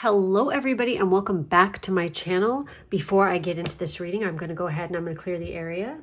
Hello everybody and welcome back to my channel. Before I get into this reading, I'm going to go ahead and I'm going to clear the area.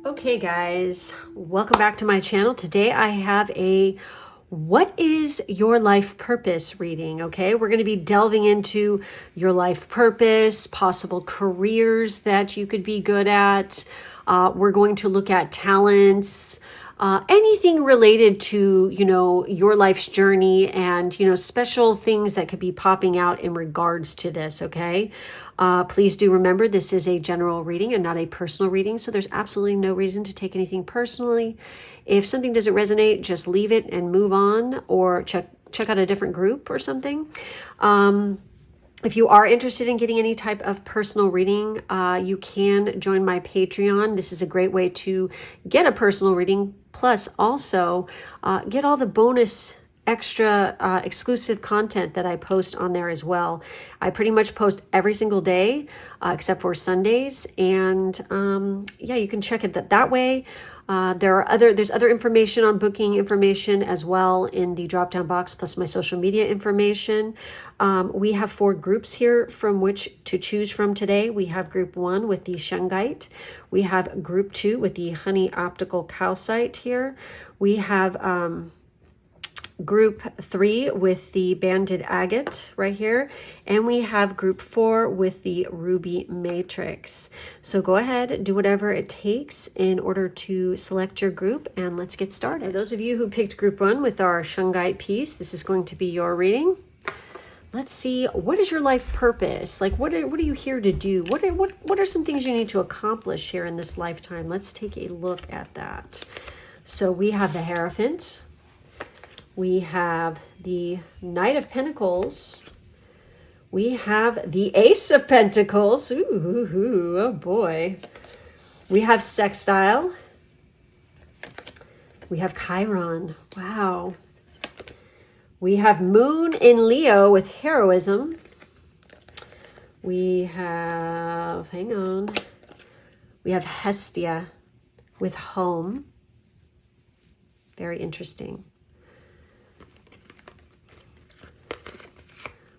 Okay guys, welcome back to my channel. Today I have a what is your life purpose reading, okay? We're going to be delving into your life purpose, possible careers that you could be good at. We're going to look at talents, anything related to, your life's journey and, special things that could be popping out in regards to this, okay? Please do remember this is a general reading and not a personal reading, so there's absolutely no reason to take anything personally. If something doesn't resonate, just leave it and move on, or check out a different group or something. If you are interested in getting any type of personal reading, you can join my Patreon. This is a great way to get a personal reading, plus also get all the bonus extra exclusive content that I post on there as well. I pretty much post every single day except for Sundays, and yeah, you can check it that way. There's other information on booking information as well in the drop down box, plus my social media information. We have 4 groups here from which to choose from today. We have group 1 with the shungite. We have group 2 with the honey optical calcite here. We have group 3 with the banded agate right here, and we have group 4 with the ruby matrix. So go ahead, do whatever it takes in order to select your group, and let's get started. For those of you who picked group 1 with our shungite piece, this is going to be your reading. Let's see, what is your life purpose? Like, what are you here to do? What are some things you need to accomplish here in this lifetime? Let's take a look at that. So we have the Hierophant. We have the Knight of Pentacles. We have the Ace of Pentacles. Ooh, oh boy. We have Sextile. We have Chiron. Wow. We have Moon in Leo with Heroism. We have, we have Hestia with Home. Very interesting.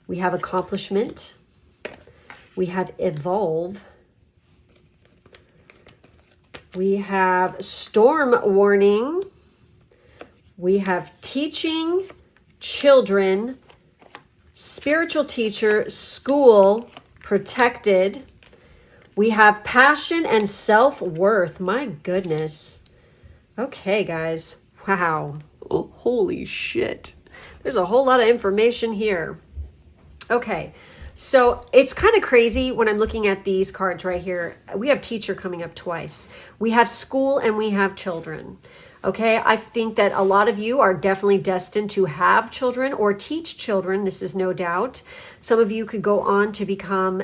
We have Accomplishment. We have Evolve. We have Storm Warning. We have Teaching Children, Spiritual Teacher, School, Protected. We have Passion and Self-Worth. My goodness. Okay, guys. Wow. Oh, holy shit. There's a whole lot of information here. Okay, so it's kind of crazy when I'm looking at these cards right here. We have teacher coming up twice. We have school and we have children. Okay, I think that a lot of you are definitely destined to have children or teach children. This is no doubt. Some of you could go on to become,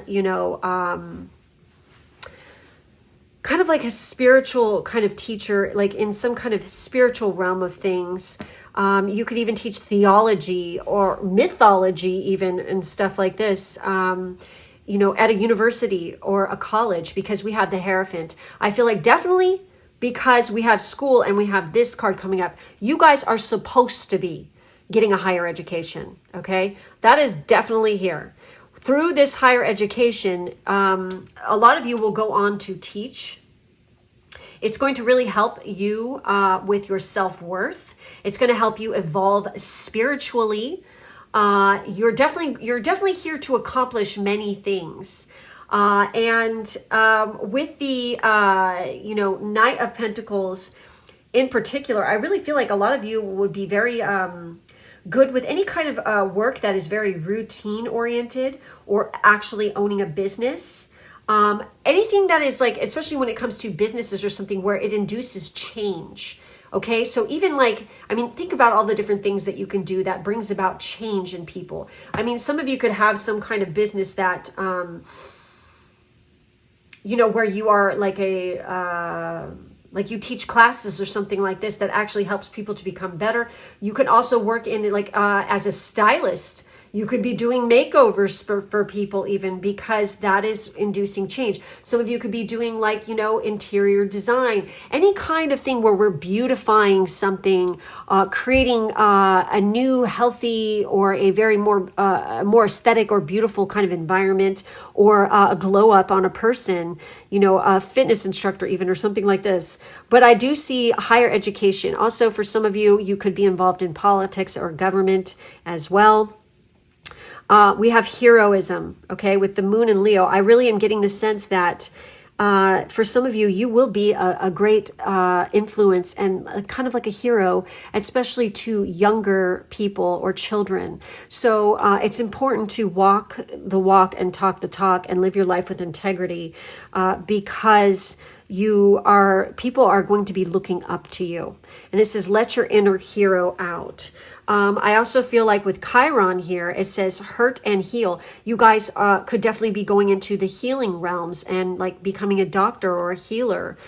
kind of like a spiritual kind of teacher, like in some kind of spiritual realm of things. You could even teach theology or mythology even and stuff like this, at a university or a college, because we have the Hierophant. I feel like definitely because we have school and we have this card coming up, you guys are supposed to be getting a higher education, okay? That is definitely here. Through this higher education, a lot of you will go on to teach. It's going to really help you with your self-worth. It's going to help you evolve spiritually. You're definitely here to accomplish many things. And with the Knight of Pentacles in particular, I really feel like a lot of you would be very good with any kind of work that is very routine oriented, or actually owning a business. Anything that is like, especially when it comes to businesses or something where it induces change. Okay, so even like, I mean, think about all the different things that you can do that brings about change in people. I mean, some of you could have some kind of business that, you know, where you are like like you teach classes or something like this that actually helps people to become better. You can also work in like as a stylist. You could be doing makeovers for people even, because that is inducing change. Some of you could be doing like, you know, interior design, any kind of thing where we're beautifying something, creating a new healthy or a very more aesthetic or beautiful kind of environment, or a glow up on a person, you know, a fitness instructor even, or something like this. But I do see higher education. Also, for some of you, you could be involved in politics or government as well. We have heroism, okay, with the moon and Leo. I really am getting the sense that for some of you, you will be a great influence and kind of like a hero, especially to younger people or children. So it's important to walk the walk and talk the talk and live your life with integrity, because people are going to be looking up to you. And it says, let your inner hero out. I also feel like with Chiron here, it says hurt and heal. You guys could definitely be going into the healing realms and like becoming a doctor or a healer.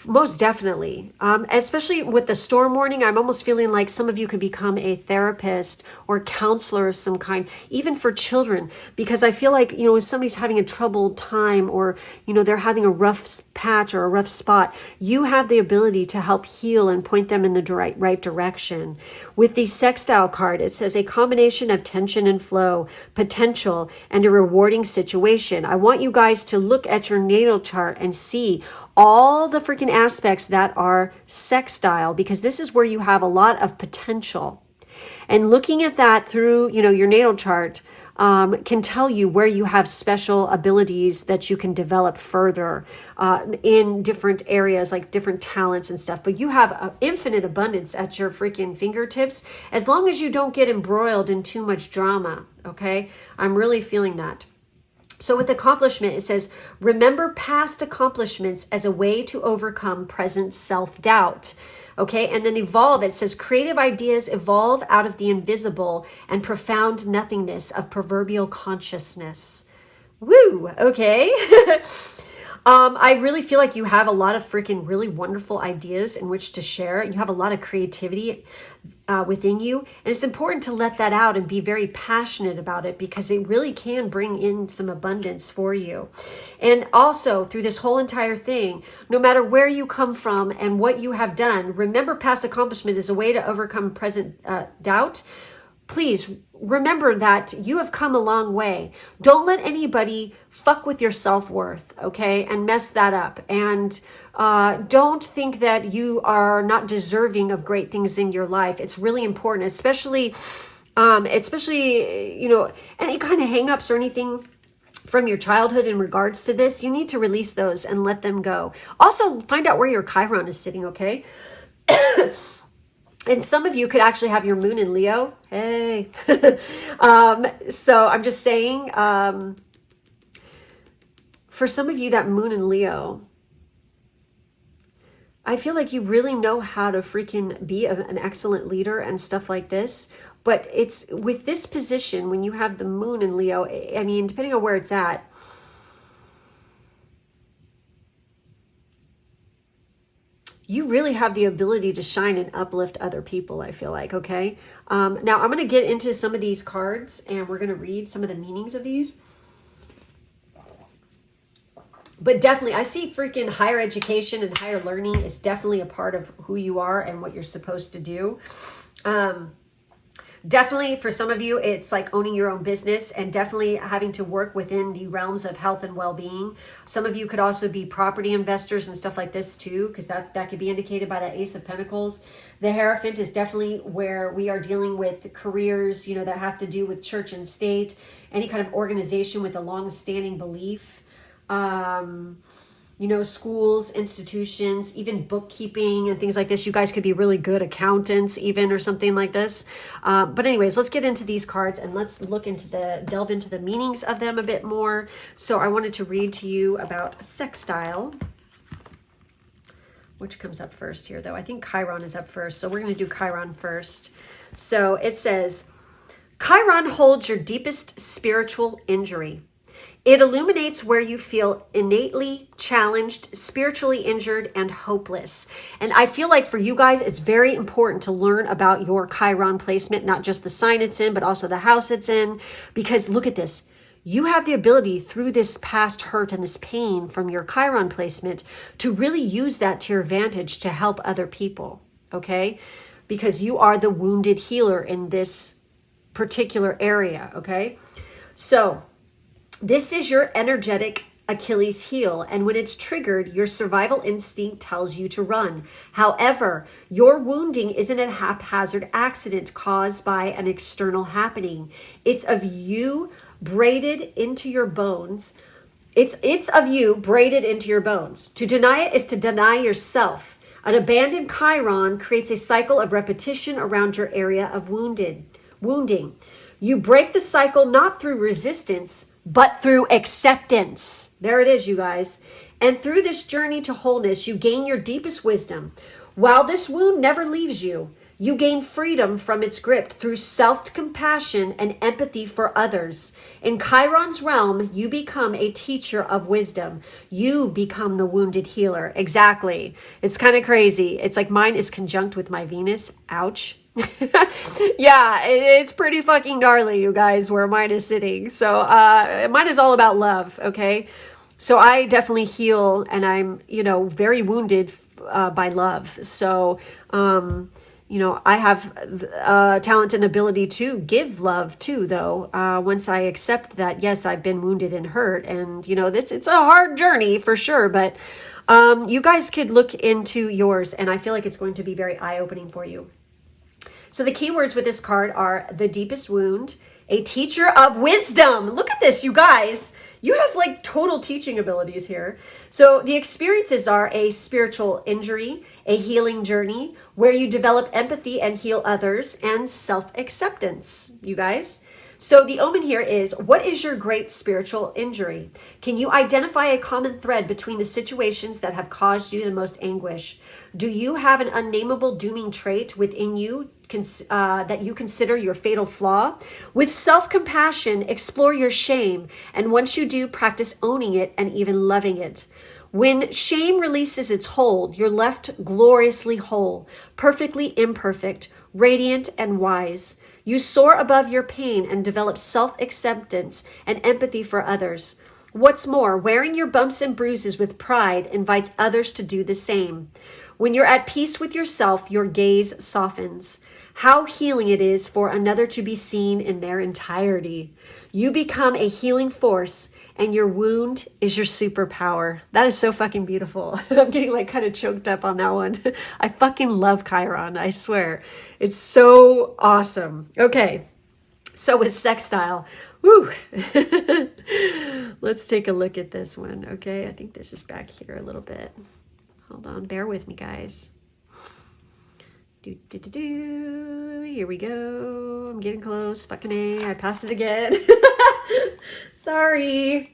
Most definitely. Especially with the storm warning, I'm almost feeling like some of you could become a therapist or counselor of some kind, even for children, because I feel like, you know, when somebody's having a troubled time, or, you know, they're having a rough patch or a rough spot, you have the ability to help heal and point them in the right direction. With the sextile card, it says a combination of tension and flow, potential, and a rewarding situation. I want you guys to look at your natal chart and see all the freaking aspects that are sextile, because this is where you have a lot of potential. And looking at that through, you know, your natal chart can tell you where you have special abilities that you can develop further in different areas, like different talents and stuff. But you have infinite abundance at your freaking fingertips, as long as you don't get embroiled in too much drama. Okay, I'm really feeling that. So with accomplishment, it says, remember past accomplishments as a way to overcome present self-doubt. Okay, and then evolve, it says, creative ideas evolve out of the invisible and profound nothingness of proverbial consciousness. Woo, okay. I really feel like you have a lot of freaking really wonderful ideas in which to share. You have a lot of creativity within you. And it's important to let that out and be very passionate about it, because it really can bring in some abundance for you. And also through this whole entire thing, no matter where you come from and what you have done, remember past accomplishment is a way to overcome present doubt. Please remember that you have come a long way. Don't let anybody fuck with your self-worth, okay, and mess that up. And don't think that you are not deserving of great things in your life. It's really important, especially, you know, any kind of hang-ups or anything from your childhood in regards to this. You need to release those and let them go. Also, find out where your Chiron is sitting, okay? And some of you could actually have your moon in Leo. Hey. So I'm just saying, for some of you, that moon in Leo, I feel like you really know how to freaking be an excellent leader and stuff like this. But it's with this position, when you have the moon in Leo, I mean, depending on where it's at, you really have the ability to shine and uplift other people, I feel like, okay? Now, I'm going to get into some of these cards, and we're going to read some of the meanings of these. But definitely, I see freaking higher education and higher learning is definitely a part of who you are and what you're supposed to do. Definitely, for some of you, it's like owning your own business, and definitely having to work within the realms of health and well-being. Some of you could also be property investors and stuff like this too, because that could be indicated by that Ace of Pentacles. The Hierophant is definitely where we are dealing with careers, you know, that have to do with church and state, any kind of organization with a long-standing belief. You schools, institutions, even bookkeeping and things like this. You guys could be really good accountants even, or something like this. But anyways, let's get into these cards and let's delve into the meanings of them a bit more. So I wanted to read to you about sextile. Which comes up first here, though? I think Chiron is up first. So we're going to do Chiron first. So it says, Chiron holds your deepest spiritual injury. It illuminates where you feel innately challenged, spiritually injured, and hopeless. And I feel like for you guys, it's very important to learn about your Chiron placement, not just the sign it's in, but also the house it's in. Because look at this. You have the ability through this past hurt and this pain from your Chiron placement to really use that to your advantage to help other people, okay? Because you are the wounded healer in this particular area, okay? So this is your energetic Achilles heel, and when it's triggered, your survival instinct tells you to run. However, your wounding isn't a haphazard accident caused by an external happening. It's of you braided into your bones. It's of you braided into your bones. To deny it is to deny yourself. An abandoned Chiron creates a cycle of repetition around your area of wounding. You break the cycle not through resistance, but through acceptance. There it is, you guys. And through this journey to wholeness, you gain your deepest wisdom. While this wound never leaves you, you gain freedom from its grip through self-compassion and empathy for others. In Chiron's realm, you become a teacher of wisdom. You become the wounded healer. Exactly. It's kind of crazy. It's like mine is conjunct with my Venus. Ouch. Yeah, it's pretty fucking gnarly, you guys, where mine is sitting. So mine is all about love, okay? So I definitely heal, and I'm, very wounded by love. So, I have talent and ability to give love too, though, once I accept that, yes, I've been wounded and hurt. And, it's a hard journey for sure. But you guys could look into yours, and I feel like it's going to be very eye-opening for you. So the keywords with this card are the deepest wound, a teacher of wisdom. Look at this, you guys. You have like total teaching abilities here. So the experiences are a spiritual injury, a healing journey where you develop empathy and heal others, and self-acceptance, you guys. So the omen here is, what is your great spiritual injury? Can you identify a common thread between the situations that have caused you the most anguish? Do you have an unnameable dooming trait within you that you consider your fatal flaw? With self-compassion, explore your shame. And once you do, practice owning it and even loving it. When shame releases its hold, you're left gloriously whole, perfectly imperfect, radiant and wise. You soar above your pain and develop self-acceptance and empathy for others. What's more, wearing your bumps and bruises with pride invites others to do the same. When you're at peace with yourself, your gaze softens. How healing it is for another to be seen in their entirety. You become a healing force, and your wound is your superpower. That is so fucking beautiful. I'm getting like kind of choked up on that one. I fucking love Chiron, I swear. It's so awesome. Okay, so with sextile, woo. Let's take a look at this one, okay? I think this is back here a little bit. Hold on, bear with me, guys. Here we go. I'm getting close. Fucking A. I passed it again. Sorry.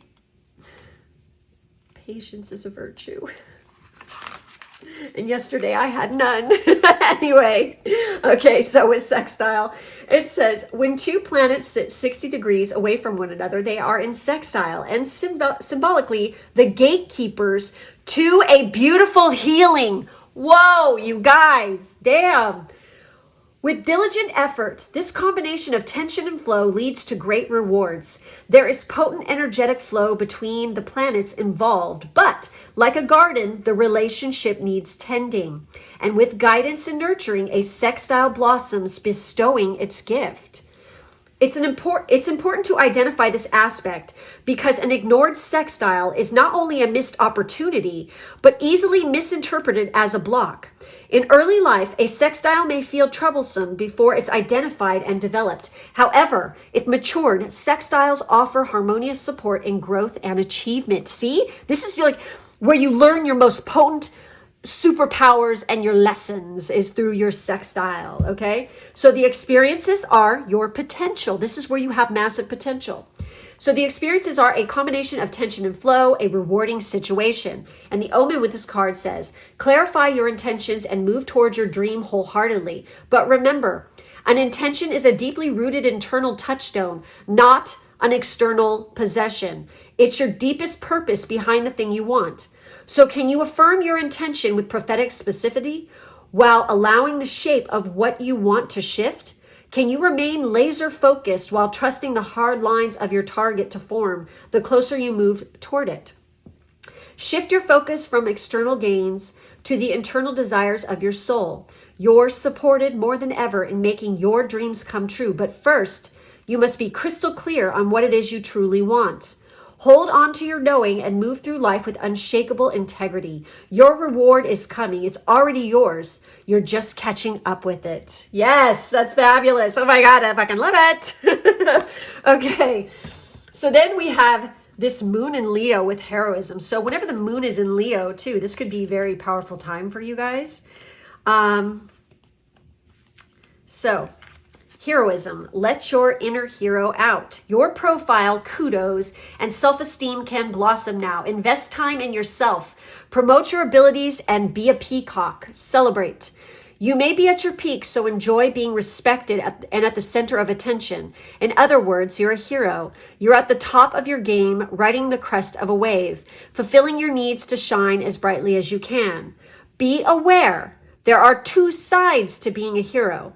Patience is a virtue. And yesterday I had none. Anyway. Okay, so with sextile, it says, when two planets sit 60 degrees away from one another, they are in sextile, and symbolically the gatekeepers to a beautiful healing. Whoa, you guys, damn. With diligent effort, this combination of tension and flow leads to great rewards. There is potent energetic flow between the planets involved, but like a garden, the relationship needs tending. And with guidance and nurturing, a sextile blossoms, bestowing its gift. It's important to identify this aspect because an ignored sextile is not only a missed opportunity, but easily misinterpreted as a block. In early life, a sextile may feel troublesome before it's identified and developed. However, if matured, sextiles offer harmonious support in growth and achievement. See, this is like where you learn your most potent superpowers and your lessons is through your sextile, okay? So the experiences are your potential. This is where you have massive potential. So the experiences are a combination of tension and flow, a rewarding situation. And the omen with this card says, clarify your intentions and move towards your dream wholeheartedly. But remember, an intention is a deeply rooted internal touchstone, not an external possession. It's your deepest purpose behind the thing you want. So can you affirm your intention with prophetic specificity while allowing the shape of what you want to shift? Can you remain laser focused while trusting the hard lines of your target to form the closer you move toward it? Shift your focus from external gains to the internal desires of your soul. You're supported more than ever in making your dreams come true. But first, you must be crystal clear on what it is you truly want. Hold on to your knowing and move through life with unshakable integrity. Your reward is coming. It's already yours. You're just catching up with it. Yes, that's fabulous. Oh my God, I fucking love it. Okay, so then we have this moon in Leo with heroism. So whenever the moon is in Leo too, this could be a very powerful time for you guys. So heroism, let your inner hero out. Your profile, kudos, and self-esteem can blossom now. Invest time in yourself. Promote your abilities and be a peacock. Celebrate. You may be at your peak, so enjoy being respected and at the center of attention. In other words, you're a hero. You're at the top of your game, riding the crest of a wave, fulfilling your needs to shine as brightly as you can. Be aware. There are two sides to being a hero.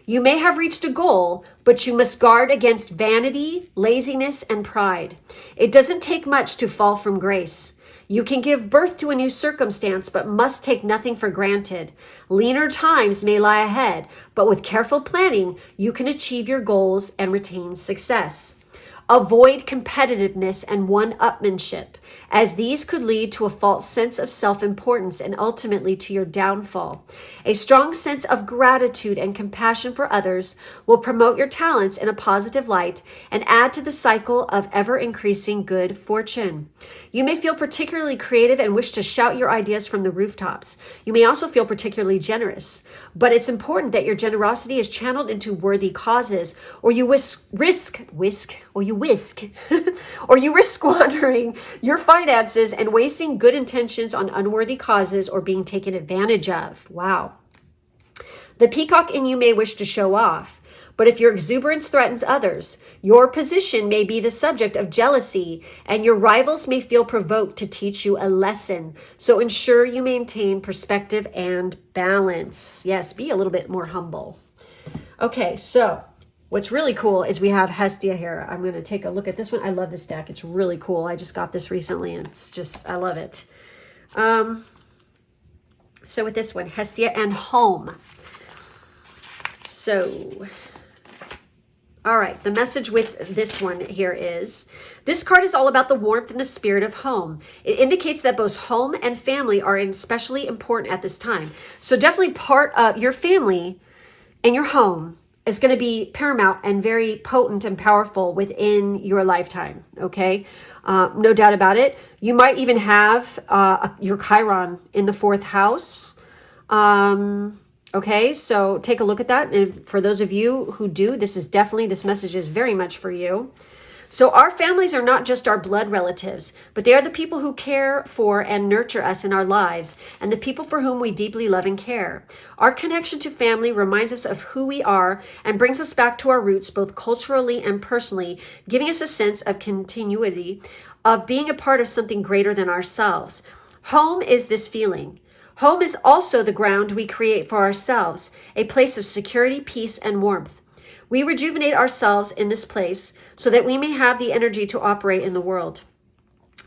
You may have reached a goal, but you must guard against vanity, laziness, and pride. It doesn't take much to fall from grace. You can give birth to a new circumstance, but must take nothing for granted. Leaner times may lie ahead, but with careful planning, you can achieve your goals and retain success. Avoid competitiveness and one-upmanship, as these could lead to a false sense of self-importance and ultimately to your downfall. A strong sense of gratitude and compassion for others will promote your talents in a positive light and add to the cycle of ever-increasing good fortune. You may feel particularly creative and wish to shout your ideas from the rooftops. You may also feel particularly generous, but it's important that your generosity is channeled into worthy causes, or you risk squandering your finances and wasting good intentions on unworthy causes or being taken advantage of. Wow. The peacock in you may wish to show off, but if your exuberance threatens others, your position may be the subject of jealousy, and your rivals may feel provoked to teach you a lesson. So ensure you maintain perspective and balance. Yes, be a little bit more humble. Okay, so what's really cool is we have Hestia here. I'm going to take a look at this one. I love this deck. It's really cool. I just got this recently, and it's just, I love it. So with this one, Hestia and home. So, all right, the message with this one here is, this card is all about the warmth and the spirit of home. It indicates that both home and family are especially important at this time. So definitely part of your family and your home is going to be paramount and very potent and powerful within your lifetime, okay? No doubt about it. You might even have your Chiron in the 4th house. Okay, so take a look at that. And for those of you who do, this message is very much for you. So our families are not just our blood relatives, but they are the people who care for and nurture us in our lives, and the people for whom we deeply love and care. Our connection to family reminds us of who we are and brings us back to our roots, both culturally and personally, giving us a sense of continuity, of being a part of something greater than ourselves. Home is this feeling. Home is also the ground we create for ourselves, a place of security, peace, and warmth. We rejuvenate ourselves in this place so that we may have the energy to operate in the world.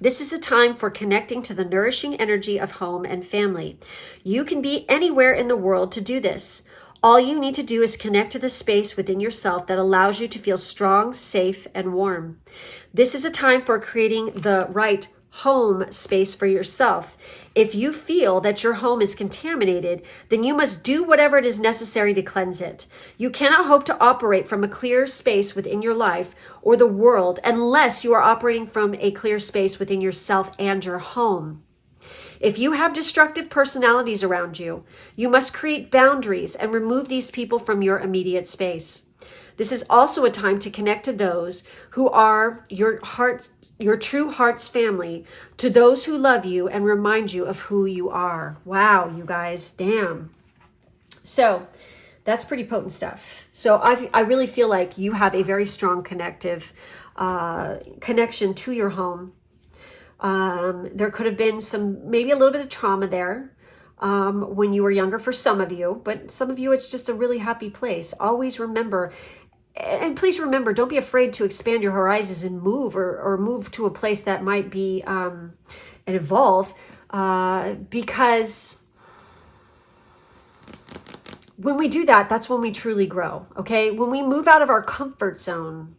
This is a time for connecting to the nourishing energy of home and family. You can be anywhere in the world to do this. All you need to do is connect to the space within yourself that allows you to feel strong, safe, and warm. This is a time for creating the right home space for yourself. If you feel that your home is contaminated, then you must do whatever it is necessary to cleanse it. You cannot hope to operate from a clear space within your life or the world unless you are operating from a clear space within yourself and your home. If you have destructive personalities around you, you must create boundaries and remove these people from your immediate space. This is also a time to connect to those who are your true heart's family, to those who love you and remind you of who you are. Wow, you guys, damn. So that's pretty potent stuff. So I really feel like you have a very strong connective connection to your home. There could have been maybe a little bit of trauma there when you were younger for some of you, but some of you, it's just a really happy place. Always remember, and please remember, don't be afraid to expand your horizons and move or move to a place that might be and evolve, because when we do that, that's when we truly grow, okay? When we move out of our comfort zone,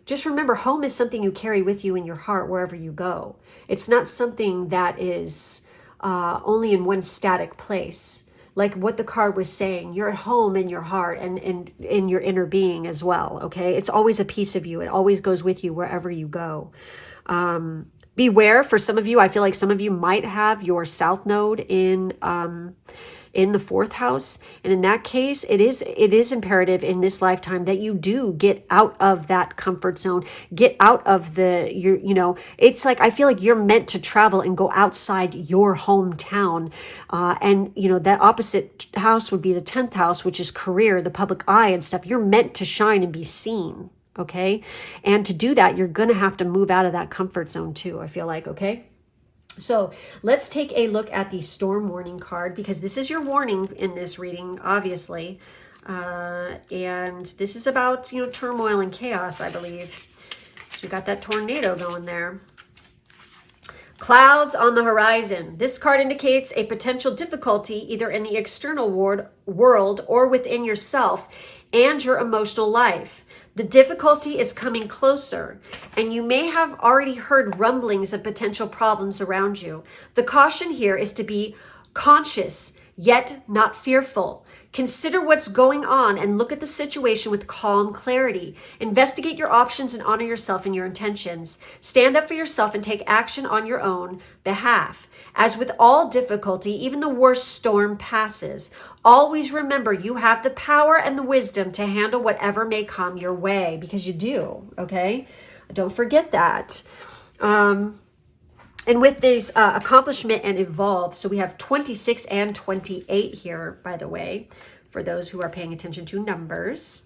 just remember, home is something you carry with you in your heart wherever you go. It's not something that is only in one static place. Like what the card was saying, you're at home in your heart and in your inner being as well, okay? It's always a piece of you. It always goes with you wherever you go. Beware, for some of you, I feel like some of you might have your South Node in the fourth house. And in that case, it is imperative in this lifetime that you do get out of that comfort zone, get out of it's like, I feel like you're meant to travel and go outside your hometown. And that opposite house would be the 10th house, which is career, the public eye and stuff. You're meant to shine and be seen. Okay. And to do that, you're going to have to move out of that comfort zone too, I feel like. Okay. So let's take a look at the storm warning card, because this is your warning in this reading, obviously. And this is about, turmoil and chaos, I believe. So we got that tornado going there. Clouds on the horizon. This card indicates a potential difficulty either in the external world or within yourself and your emotional life. The difficulty is coming closer, and you may have already heard rumblings of potential problems around you. The caution here is to be conscious, yet not fearful. Consider what's going on and look at the situation with calm clarity. Investigate your options and honor yourself and your intentions. Stand up for yourself and take action on your own behalf. As with all difficulty, even the worst storm passes. Always remember you have the power and the wisdom to handle whatever may come your way, because you do, okay? Don't forget that. And with this accomplishment and evolve, so we have 26 and 28 here, by the way, for those who are paying attention to numbers.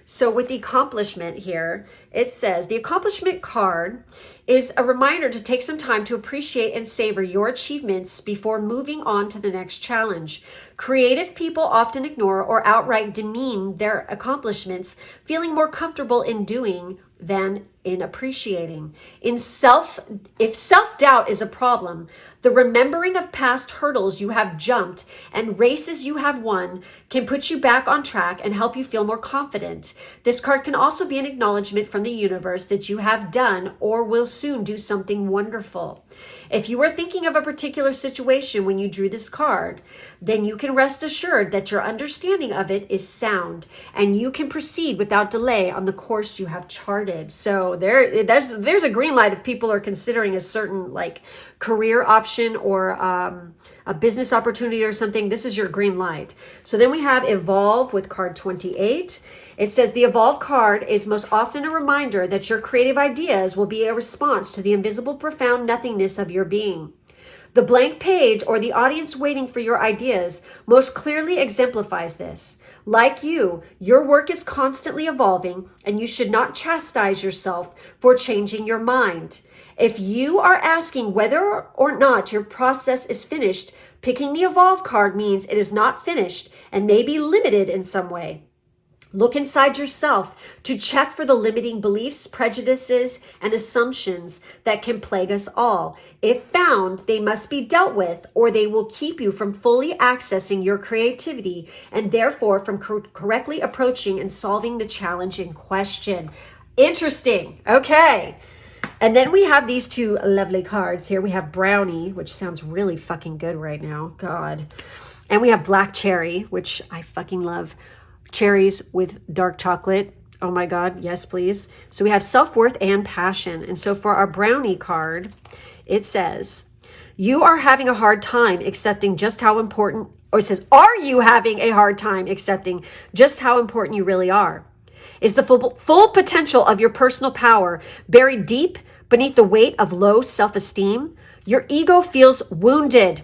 So with the accomplishment here, it says the accomplishment card is a reminder to take some time to appreciate and savor your achievements before moving on to the next challenge. Creative people often ignore or outright demean their accomplishments, feeling more comfortable in doing than in appreciating. If self-doubt is a problem, the remembering of past hurdles you have jumped and races you have won can put you back on track and help you feel more confident. This card can also be an acknowledgement from the universe that you have done or will soon do something wonderful. If you were thinking of a particular situation when you drew this card, then you can rest assured that your understanding of it is sound and you can proceed without delay on the course you have charted. So there's a green light if people are considering a certain career option or a business opportunity or something. This is your green light. So then we have evolve with card 28. It says the evolve card is most often a reminder that your creative ideas will be a response to the invisible, profound nothingness of your being. The blank page, or the audience waiting for your ideas, most clearly exemplifies this. Like you, your work is constantly evolving, and you should not chastise yourself for changing your mind. If you are asking whether or not your process is finished, picking the evolve card means it is not finished and may be limited in some way. Look inside yourself to check for the limiting beliefs, prejudices, and assumptions that can plague us all. If found, they must be dealt with, or they will keep you from fully accessing your creativity and therefore from correctly approaching and solving the challenge in question. Interesting. Okay. And then we have these two lovely cards here. We have Brownie, which sounds really fucking good right now. God. And we have Black Cherry, which I fucking love. Cherries with dark chocolate. Oh my God. Yes, please. So we have self-worth and passion. And so for our Brownie card, it says, You are having a hard time accepting just how important, or it says, are you having a hard time accepting just how important you really are? Is the full potential of your personal power buried deep beneath the weight of low self-esteem? Your ego feels wounded.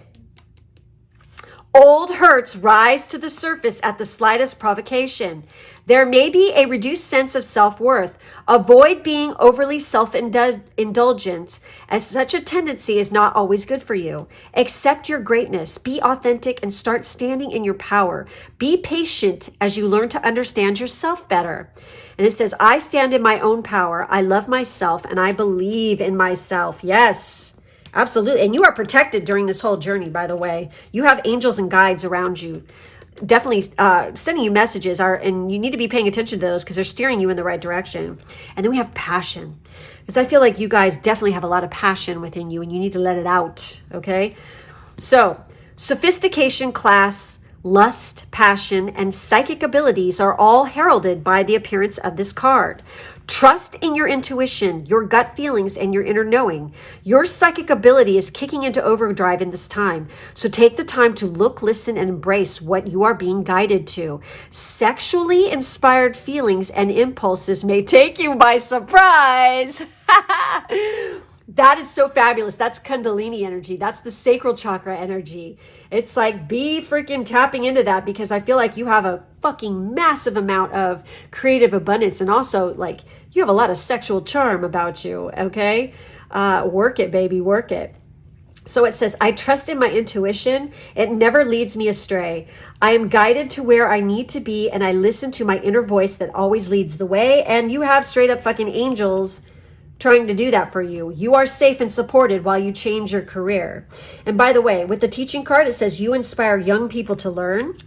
Old hurts rise to the surface at the slightest provocation. There may be a reduced sense of self-worth. Avoid being overly self-indulgent, as such a tendency is not always good for you. Accept your greatness, be authentic, and start standing in your power. Be patient as you learn to understand yourself better. And it says, I stand in my own power. I love myself, and I believe in myself. Yes. Absolutely. And you are protected during this whole journey, by the way. You have angels and guides around you. Definitely sending you messages and you need to be paying attention to those because they're steering you in the right direction. And then we have passion. Because I feel like you guys definitely have a lot of passion within you and you need to let it out. Okay. So sophistication, class, lust, passion, and psychic abilities are all heralded by the appearance of this card. Trust in your intuition, your gut feelings, and your inner knowing. Your psychic ability is kicking into overdrive in this time. So take the time to look, listen, and embrace what you are being guided to. Sexually inspired feelings and impulses may take you by surprise. That is so fabulous. That's Kundalini energy. That's the sacral chakra energy. It's like, be freaking tapping into that because I feel like you have a fucking massive amount of creative abundance and also like you have a lot of sexual charm about you. Okay. Work it, baby. Work it. So it says, I trust in my intuition. It never leads me astray. I am guided to where I need to be and I listen to my inner voice that always leads the way. And you have straight up fucking angels trying to do that for you. You are safe and supported while you change your career. And by the way, with the teaching card, it says you inspire young people to learn.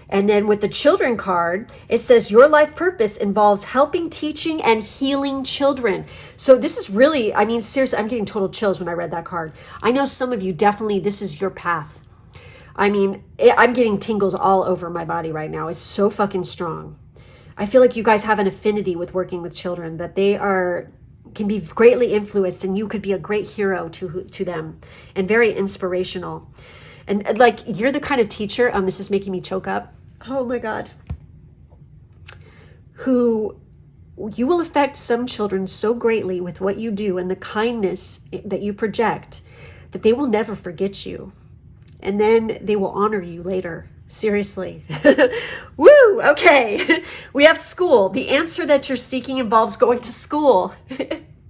And then with the children card, it says your life purpose involves helping, teaching, and healing children. So this is really, I mean, seriously, I'm getting total chills when I read that card. I know some of you definitely, this is your path. I mean, I'm getting tingles all over my body right now. It's so fucking strong. I feel like you guys have an affinity with working with children, that they can be greatly influenced and you could be a great hero to them and very inspirational. And like, you're the kind of teacher, this is making me choke up. Oh my God. Who you will affect some children so greatly with what you do and the kindness that you project that they will never forget you. And then they will honor you later. Seriously. Woo! Okay. We have school. The answer that you're seeking involves going to school.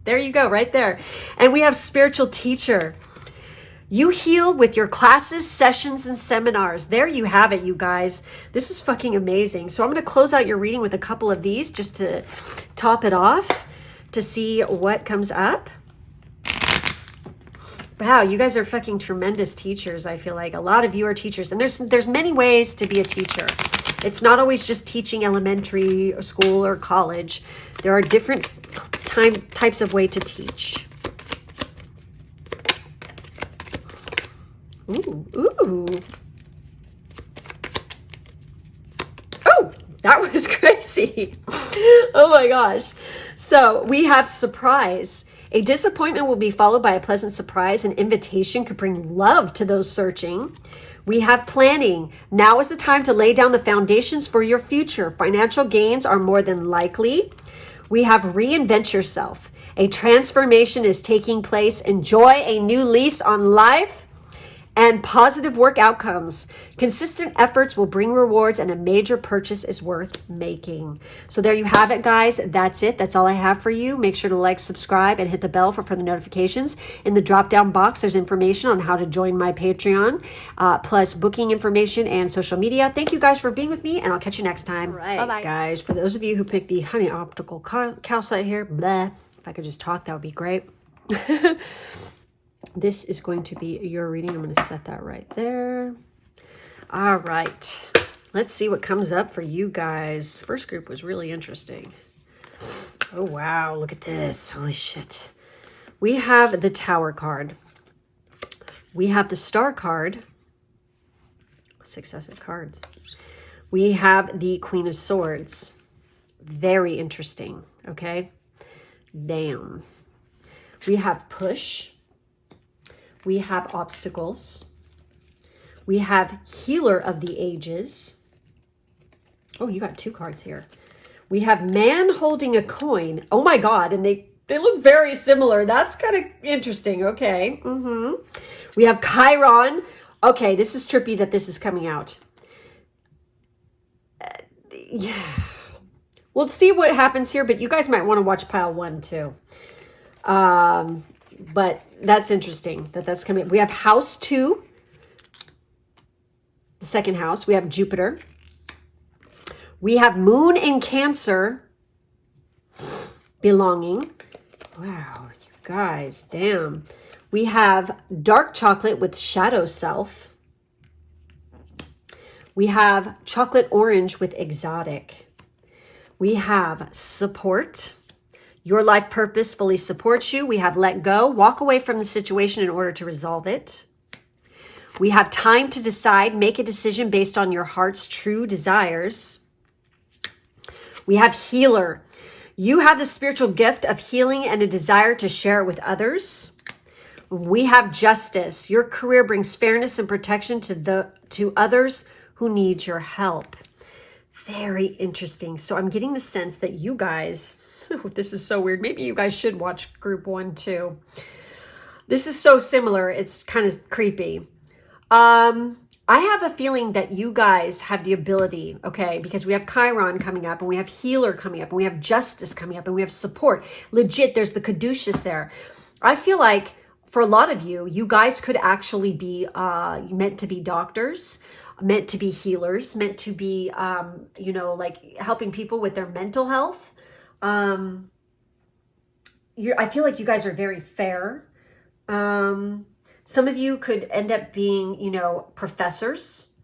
There you go, right there. And we have spiritual teacher. You heal with your classes, sessions, and seminars. There you have it, you guys. This was fucking amazing. So I'm going to close out your reading with a couple of these just to top it off to see what comes up. Wow, you guys are fucking tremendous teachers, I feel like. A lot of you are teachers. And there's many ways to be a teacher. It's not always just teaching elementary school or college. There are different types of way to teach. Ooh. Oh, that was crazy. Oh my gosh. So we have surprise. A disappointment will be followed by a pleasant surprise. An invitation could bring love to those searching. We have planning. Now is the time to lay down the foundations for your future. Financial gains are more than likely. We have reinvent yourself. A transformation is taking place. Enjoy a new lease on life. And positive work outcomes. Consistent efforts will bring rewards and a major purchase is worth making. So there you have it, guys. That's it. That's all I have for you. Make sure to like, subscribe, and hit the bell for further notifications. In the drop-down box, there's information on how to join my Patreon, plus booking information and social media. Thank you guys for being with me, and I'll catch you next time. All right, bye-bye. Guys, for those of you who picked the honey optical calcite here, blah, if I could just talk, that would be great. This is going to be your reading. I'm going to set that right there. All right. Let's see what comes up for you guys. First group was really interesting. Oh, wow. Look at this. Holy shit. We have the Tower card. We have the Star card. Successive cards. We have the Queen of Swords. Very interesting. Okay. Damn. We have Push. We have obstacles. We have healer of the ages. Oh, you got 2 cards here. We have man holding a coin. Oh my God. And they look very similar. That's kind of interesting. Okay. We have Chiron. Okay. This is trippy that this is coming out. Yeah. We'll see what happens here, but you guys might want to watch pile 1 too. But that's interesting that that's coming. We have house 2, the second house. We have Jupiter. We have moon in Cancer, belonging. Wow, you guys, damn. We have dark chocolate with shadow self. We have chocolate orange with exotic. We have support. Your life purpose fully supports you. We have let go. Walk away from the situation in order to resolve it. We have time to decide. Make a decision based on your heart's true desires. We have healer. You have the spiritual gift of healing and a desire to share it with others. We have justice. Your career brings fairness and protection to others who need your help. Very interesting. So I'm getting the sense that you guys, this is so weird. Maybe you guys should watch group 1 too. This is so similar. It's kind of creepy. I have a feeling that you guys have the ability, okay, because we have Chiron coming up and we have healer coming up and we have justice coming up and we have support. Legit, there's the caduceus there. I feel like for a lot of you, you guys could actually be meant to be doctors, meant to be healers, meant to be, like helping people with their mental health. I feel like you guys are very fair. Some of you could end up being, professors,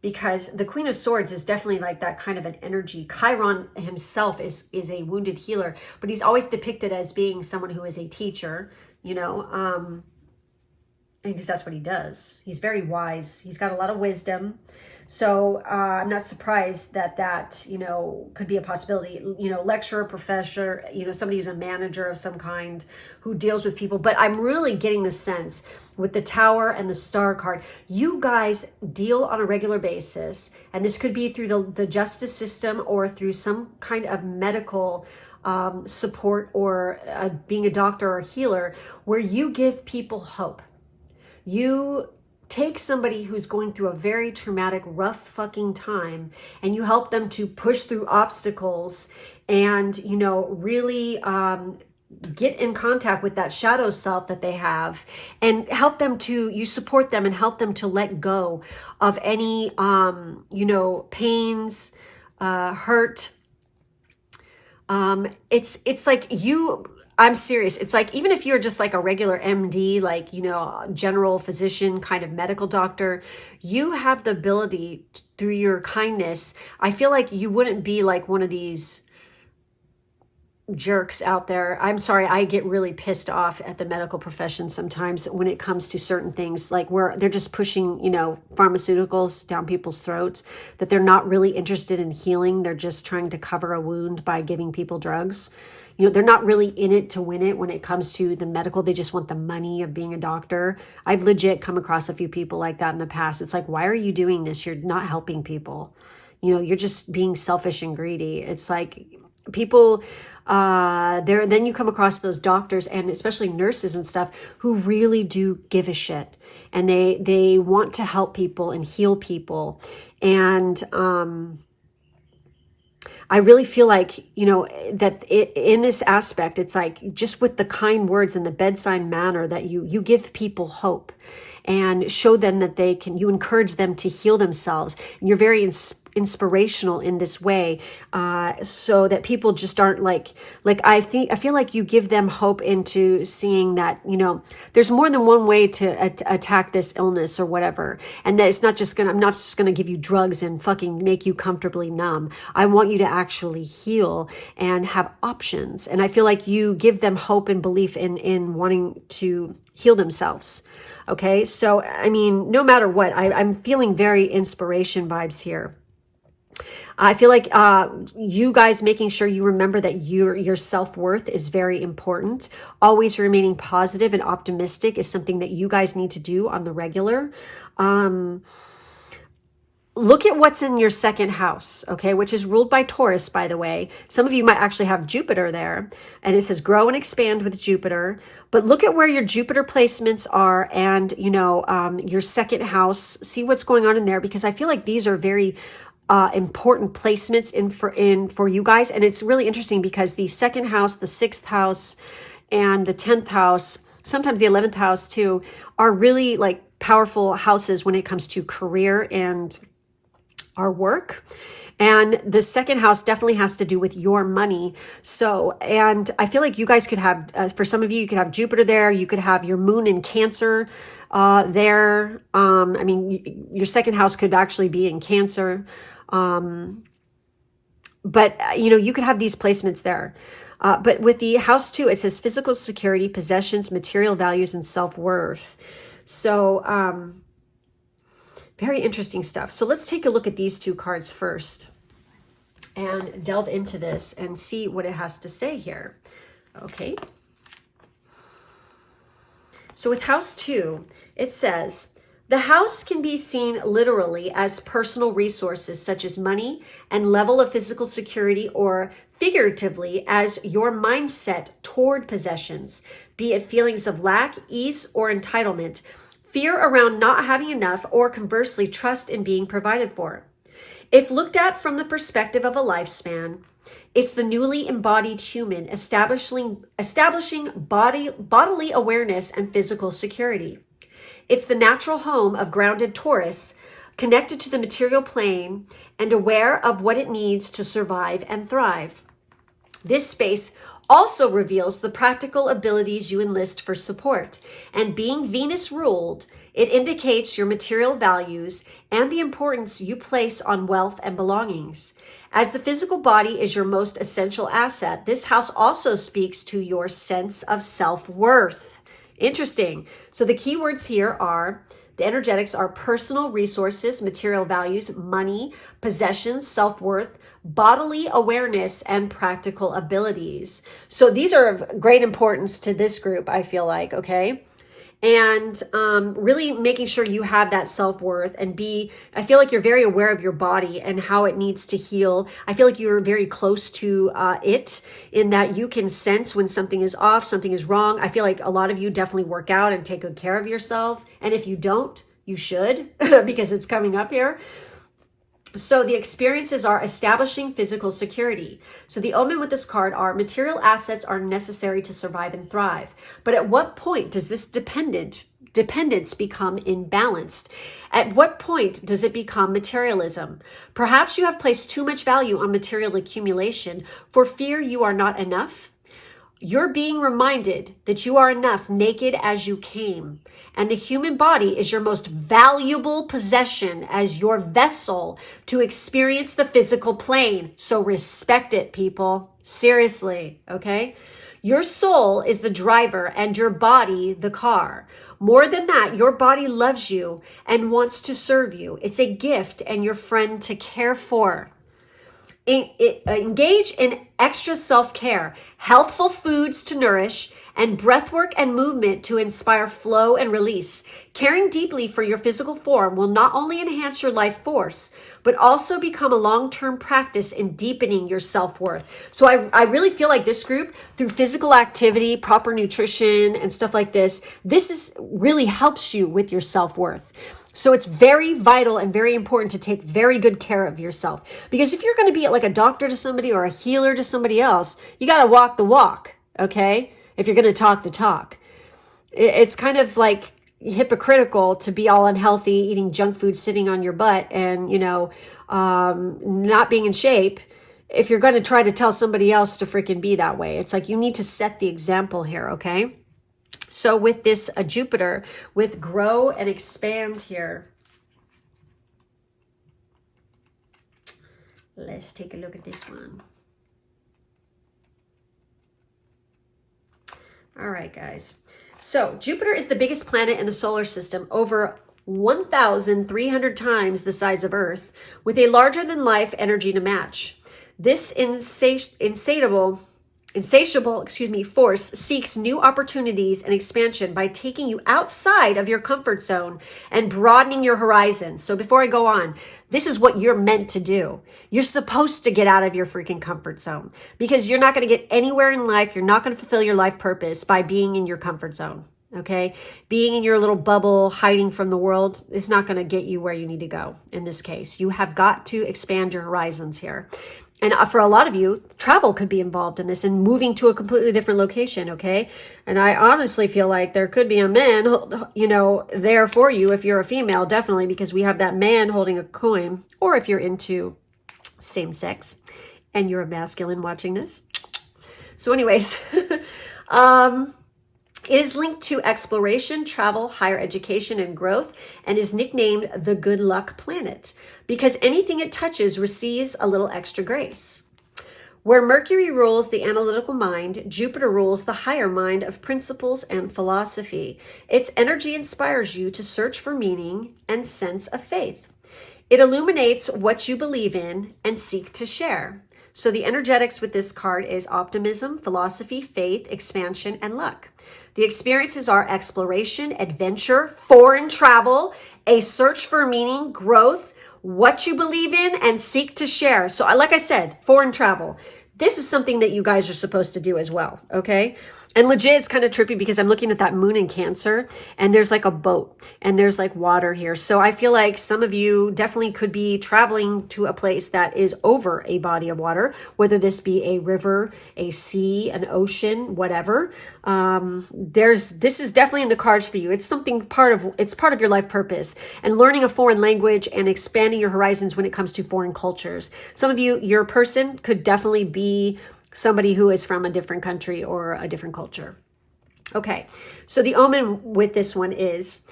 because the Queen of Swords is definitely like that kind of an energy. Chiron himself is a wounded healer, but he's always depicted as being someone who is a teacher, because that's what he does. He's very wise. He's got a lot of wisdom. So I'm not surprised that could be a possibility. Lecturer, professor, somebody who's a manager of some kind who deals with people. But I'm really getting the sense with the Tower and the Star card, you guys deal on a regular basis. And this could be through the justice system or through some kind of medical support or being a doctor or a healer, where you give people hope. You take somebody who's going through a very traumatic, rough fucking time, and you help them to push through obstacles and, really get in contact with that shadow self that they have, and help them you support them and help them to let go of any, pains, hurt. It's like I'm serious. It's like, even if you're just like a regular MD, like, general physician kind of medical doctor, you have the ability through your kindness. I feel like you wouldn't be like one of these jerks out there. I'm sorry, I get really pissed off at the medical profession sometimes when it comes to certain things, like where they're just pushing, pharmaceuticals down people's throats, that they're not really interested in healing. They're just trying to cover a wound by giving people drugs. They're not really in it to win it when it comes to the medical. They just want the money of being a doctor. I've legit come across a few people like that in the past. It's like, why are you doing this? You're not helping people. You're just being selfish and greedy. It's like people then you come across those doctors and especially nurses and stuff who really do give a shit, and they want to help people and heal people. And I really feel like, that in this aspect, it's like just with the kind words and the bedside manner that you give people hope and show them that you encourage them to heal themselves. And you're very inspirational in this way, so that people just aren't like I feel like you give them hope into seeing that, there's more than one way to attack this illness or whatever. And that it's not just I'm not just gonna give you drugs and fucking make you comfortably numb. I want you to actually heal and have options. And I feel like you give them hope and belief in wanting to heal themselves. Okay, so I mean, no matter what, I'm feeling very inspiration vibes here. I feel like you guys making sure you remember that your self-worth is very important. Always remaining positive and optimistic is something that you guys need to do on the regular. Look at what's in your second house, okay, which is ruled by Taurus, by the way. Some of you might actually have Jupiter there, and it says grow and expand with Jupiter. But look at where your Jupiter placements are and, your second house. See what's going on in there, because I feel like these are very important placements for you guys. And it's really interesting because the second house, the sixth house, and the 10th house, sometimes the 11th house too, are really like powerful houses when it comes to career and our work. And the second house definitely has to do with your money. So, and I feel like you guys could have, for some of you, you could have Jupiter there. You could have your moon in Cancer there. I mean, your second house could actually be in Cancer. But, you could have these placements there. But with the house two, it says physical security, possessions, material values, and self-worth. So, very interesting stuff. So let's take a look at these two cards first and delve into this and see what it has to say here. Okay. So with house two, it says, the house can be seen literally as personal resources such as money and level of physical security, or figuratively as your mindset toward possessions, be it feelings of lack, ease, or entitlement, fear around not having enough, or conversely, trust in being provided for. If looked at from the perspective of a lifespan, it's the newly embodied human establishing bodily awareness and physical security. It's the natural home of grounded Taurus, connected to the material plane and aware of what it needs to survive and thrive. This space also reveals the practical abilities you enlist for support, and being Venus ruled, it indicates your material values and the importance you place on wealth and belongings. As the physical body is your most essential asset, this house also speaks to your sense of self-worth. Interesting. So the key words here are, the energetics are personal resources, material values, money, possessions, self-worth, bodily awareness, and practical abilities. So these are of great importance to this group, I feel like, okay? And really making sure you have that self-worth and I feel like you're very aware of your body and how it needs to heal. I feel like you're very close to it, in that you can sense when something is off, something is wrong. I feel like a lot of you definitely work out and take good care of yourself. And if you don't, you should, because it's coming up here. So the experiences are establishing physical security. So the omen with this card are, material assets are necessary to survive and thrive. But at what point does this dependence become imbalanced? At what point does it become materialism? Perhaps you have placed too much value on material accumulation for fear you are not enough. You're being reminded that you are enough naked as you came. And the human body is your most valuable possession as your vessel to experience the physical plane. So respect it, people. Seriously, okay? Your soul is the driver and your body the car. More than that, your body loves you and wants to serve you. It's a gift and your friend to care for. Engage in extra self-care, healthful foods to nourish, and breathwork and movement to inspire flow and release. Caring deeply for your physical form will not only enhance your life force, but also become a long-term practice in deepening your self-worth. So I really feel like this group, through physical activity, proper nutrition, and stuff like this really helps you with your self-worth. So it's very vital and very important to take very good care of yourself. Because if you're going to be like a doctor to somebody or a healer to somebody else, you got to walk the walk, okay? If you're going to talk the talk. It's kind of like hypocritical to be all unhealthy, eating junk food, sitting on your butt, and, not being in shape, if you're going to try to tell somebody else to freaking be that way. It's like you need to set the example here, okay? So with this Jupiter, with grow and expand here, let's take a look at this one. All right, guys. So Jupiter is the biggest planet in the solar system, over 1,300 times the size of Earth, with a larger-than-life energy to match. This insatiable force seeks new opportunities and expansion by taking you outside of your comfort zone and broadening your horizons. So before I go on, this is what you're meant to do. You're supposed to get out of your freaking comfort zone, because you're not going to get anywhere in life. You're not going to fulfill your life purpose by being in your comfort zone. Okay. Being in your little bubble, hiding from the world, is not going to get you where you need to go. In this case, you have got to expand your horizons here. And for a lot of you, travel could be involved in this and moving to a completely different location, okay? And I honestly feel like there could be a man, there for you if you're a female, definitely, because we have that man holding a coin. Or if you're into same sex and you're a masculine watching this. So anyways, it is linked to exploration, travel, higher education, and growth, and is nicknamed the Good Luck Planet because anything it touches receives a little extra grace. Where Mercury rules the analytical mind, Jupiter rules the higher mind of principles and philosophy. Its energy inspires you to search for meaning and sense of faith. It illuminates what you believe in and seek to share. So the energetics with this card is optimism, philosophy, faith, expansion, and luck. The experiences are exploration, adventure, foreign travel, a search for meaning, growth, what you believe in, and seek to share. So like I said, foreign travel. This is something that you guys are supposed to do as well, okay? And legit, it's kind of trippy because I'm looking at that moon in Cancer and there's like a boat and there's like water here. So I feel like some of you definitely could be traveling to a place that is over a body of water, whether this be a river, a sea, an ocean, whatever. This is definitely in the cards for you. It's part of your life purpose, and learning a foreign language and expanding your horizons when it comes to foreign cultures. Some of you, your person could definitely be somebody who is from a different country or a different culture. Okay, so the omen with this one is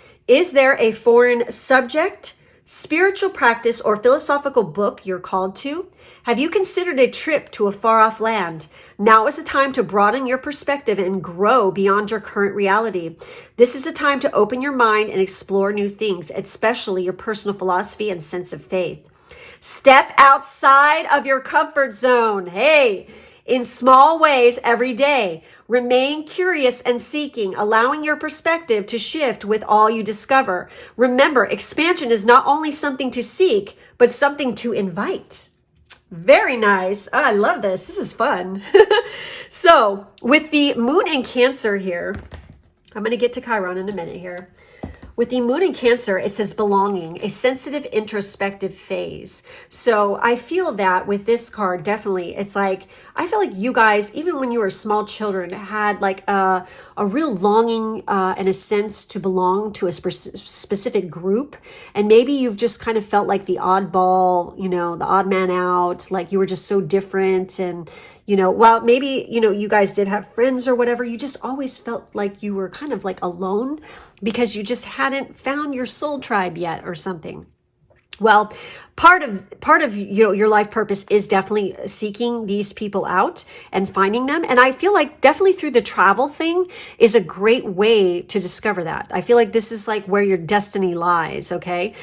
there a foreign subject, spiritual practice, or philosophical book you're called to? Have you considered a trip to a far-off land? Now is the time to broaden your perspective and grow beyond your current reality. This is a time to open your mind and explore new things, especially your personal philosophy and sense of faith. Step outside of your comfort zone. Hey, in small ways every day. Remain curious and seeking, allowing your perspective to shift with all you discover. Remember, expansion is not only something to seek, but something to invite. Very nice. Oh, I love this. This is fun. So with the moon in Cancer here, I'm going to get to Chiron in a minute here. With the moon in Cancer, it says belonging, a sensitive, introspective phase. So I feel that with this card, definitely, it's like, I feel like you guys, even when you were small children, had like a real longing and a sense to belong to a specific group. And maybe you've just kind of felt like the oddball, the odd man out, like you were just so different. And, well, maybe, you guys did have friends or whatever. You just always felt like you were kind of like alone because you just hadn't found your soul tribe yet or something. Well, part of your life purpose is definitely seeking these people out and finding them. And I feel like definitely through the travel thing is a great way to discover that. I feel like this is like where your destiny lies, okay?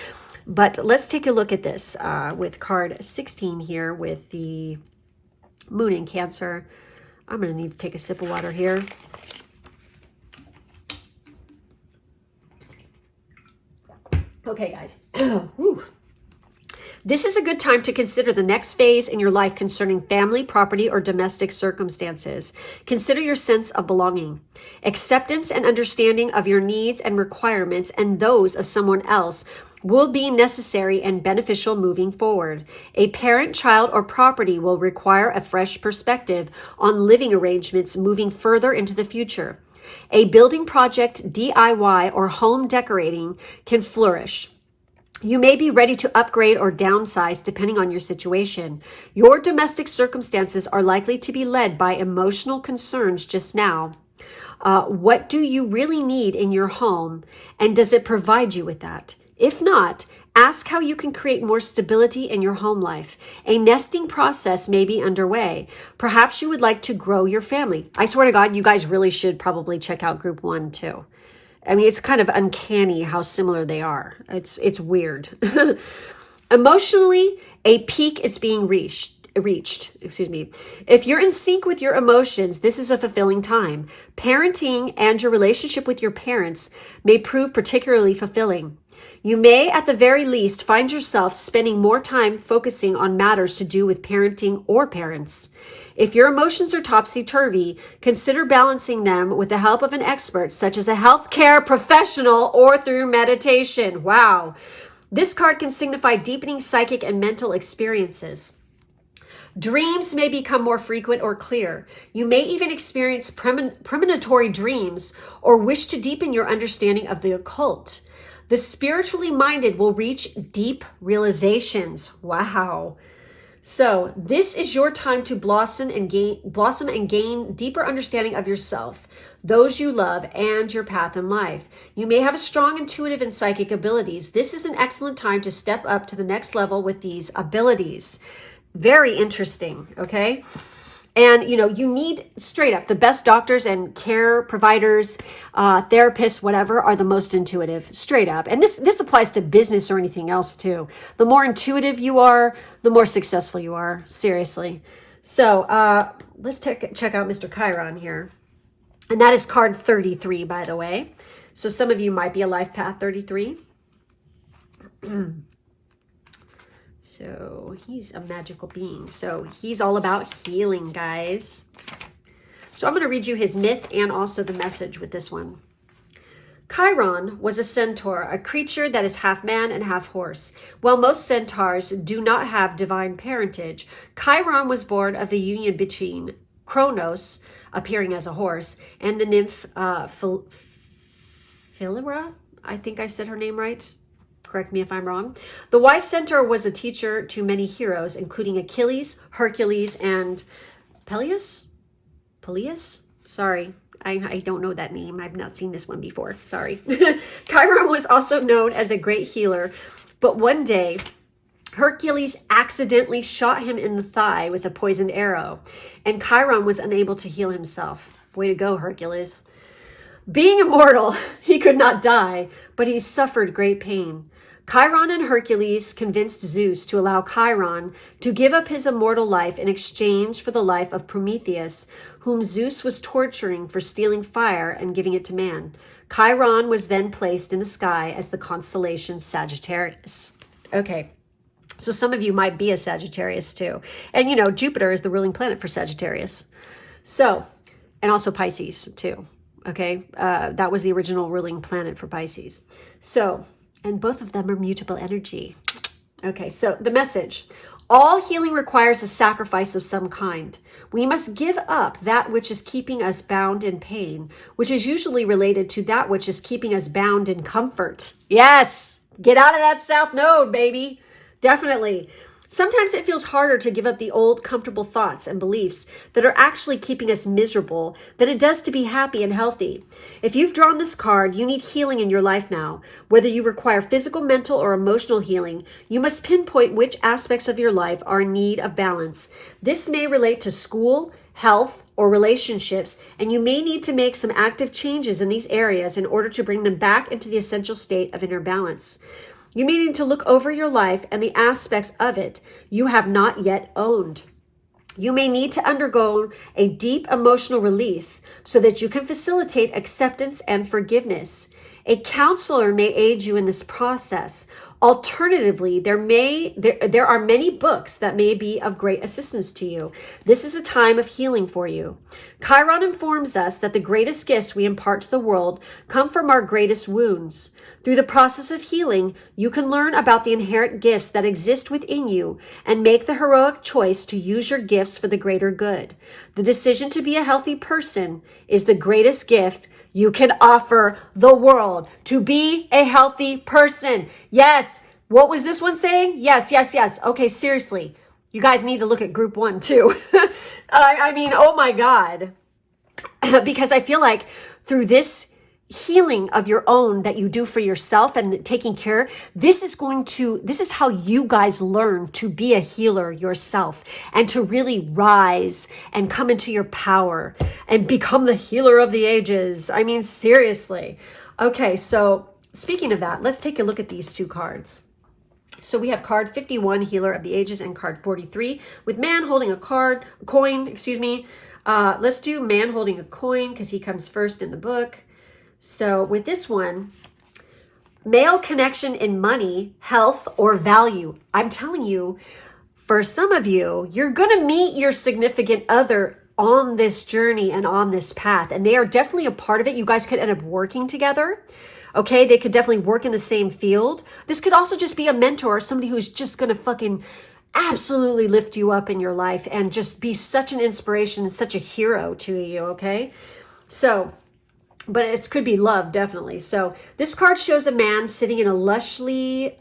But let's take a look at this with card 16 here with the moon in Cancer. I'm going to need to take a sip of water here. Okay, guys. This is a good time to consider the next phase in your life concerning family, property, or domestic circumstances. Consider your sense of belonging. Acceptance and understanding of your needs and requirements and those of someone else will be necessary and beneficial moving forward. A parent, child, or property will require a fresh perspective on living arrangements moving further into the future. A building project, DIY, or home decorating can flourish. You may be ready to upgrade or downsize depending on your situation. Your domestic circumstances are likely to be led by emotional concerns just now. What do you really need in your home, and does it provide you with that? If not, ask how you can create more stability in your home life. A nesting process may be underway. Perhaps you would like to grow your family. I swear to God, you guys really should probably check out group 1 too. I mean, it's kind of uncanny how similar they are. It's weird. Emotionally, a peak is being reached, excuse me. If you're in sync with your emotions, this is a fulfilling time. Parenting and your relationship with your parents may prove particularly fulfilling. You may, at the very least, find yourself spending more time focusing on matters to do with parenting or parents. If your emotions are topsy-turvy, consider balancing them with the help of an expert, such as a healthcare professional or through meditation. Wow. This card can signify deepening psychic and mental experiences. Dreams may become more frequent or clear. You may even experience premonitory dreams or wish to deepen your understanding of the occult. The spiritually minded will reach deep realizations. Wow. So this is your time to blossom and gain deeper understanding of yourself, those you love, and your path in life. You may have a strong intuitive and psychic abilities. This is an excellent time to step up to the next level with these abilities. Very interesting, okay? And, you know, you need, straight up, the best doctors and care providers, therapists, whatever, are the most intuitive, straight up. And this applies to business or anything else, too. The more intuitive you are, the more successful you are, seriously. So let's check out Mr. Chiron here. And that is card 33, by the way. So some of you might be a life path 33. So he's a magical being. So he's all about healing, guys. So I'm going to read you his myth and also the message with this one. Chiron was a centaur, a creature that is half man and half horse. While most centaurs do not have divine parentage, Chiron was born of the union between Kronos, appearing as a horse, and the nymph Philyra. I think I said her name right. Correct me if I'm wrong. The wise centaur was a teacher to many heroes, including Achilles, Hercules, and Peleus? Sorry, I don't know that name. I've not seen this one before. Sorry. Chiron was also known as a great healer, but one day Hercules accidentally shot him in the thigh with a poisoned arrow, and Chiron was unable to heal himself. Way to go, Hercules. Being immortal, he could not die, but he suffered great pain. Chiron and Hercules convinced Zeus to allow Chiron to give up his immortal life in exchange for the life of Prometheus, whom Zeus was torturing for stealing fire and giving it to man. Chiron was then placed in the sky as the constellation Sagittarius. Okay, so some of you might be a Sagittarius too. And you know, Jupiter is the ruling planet for Sagittarius. So, and also Pisces too. Okay, that was the original ruling planet for Pisces. So, and both of them are mutable energy. Okay, so the message. All healing requires a sacrifice of some kind. We must give up that which is keeping us bound in pain, which is usually related to that which is keeping us bound in comfort. Yes, get out of that south node, baby. Definitely. Sometimes it feels harder to give up the old comfortable thoughts and beliefs that are actually keeping us miserable than it does to be happy and healthy. If you've drawn this card, you need healing in your life now. Whether you require physical, mental, or emotional healing, you must pinpoint which aspects of your life are in need of balance. This may relate to school, health, or relationships, and you may need to make some active changes in these areas in order to bring them back into the essential state of inner balance. You may need to look over your life and the aspects of it you have not yet owned. You may need to undergo a deep emotional release so that you can facilitate acceptance and forgiveness. A counselor may aid you in this process. Alternatively, there are many books that may be of great assistance to you. This is a time of healing for you. Chiron informs us that the greatest gifts we impart to the world come from our greatest wounds. Through the process of healing, you can learn about the inherent gifts that exist within you and make the heroic choice to use your gifts for the greater good. The decision to be a healthy person is the greatest gift you can offer the world. To be a healthy person. Yes. What was this one saying? Yes. Okay, seriously. You guys need to look at group 1 too. I mean, oh my God. Because I feel like through this healing of your own that you do for yourself and taking care, this is how you guys learn to be a healer yourself and to really rise and come into your power and become the healer of the ages. I mean, seriously. Okay, so speaking of that, let's take a look at these two cards. So we have card 51, Healer of the Ages, and card 43 with man holding a coin, excuse me. Let's do man holding a coin because he comes first in the book. So with this one, male connection in money, health, or value. I'm telling you, for some of you, you're going to meet your significant other on this journey and on this path, and they are definitely a part of it. You guys could end up working together. Okay, they could definitely work in the same field. This could also just be a mentor, somebody who's just going to fucking absolutely lift you up in your life and just be such an inspiration and such a hero to you, okay? So, but it could be love, definitely. So this card shows a man sitting in a lushly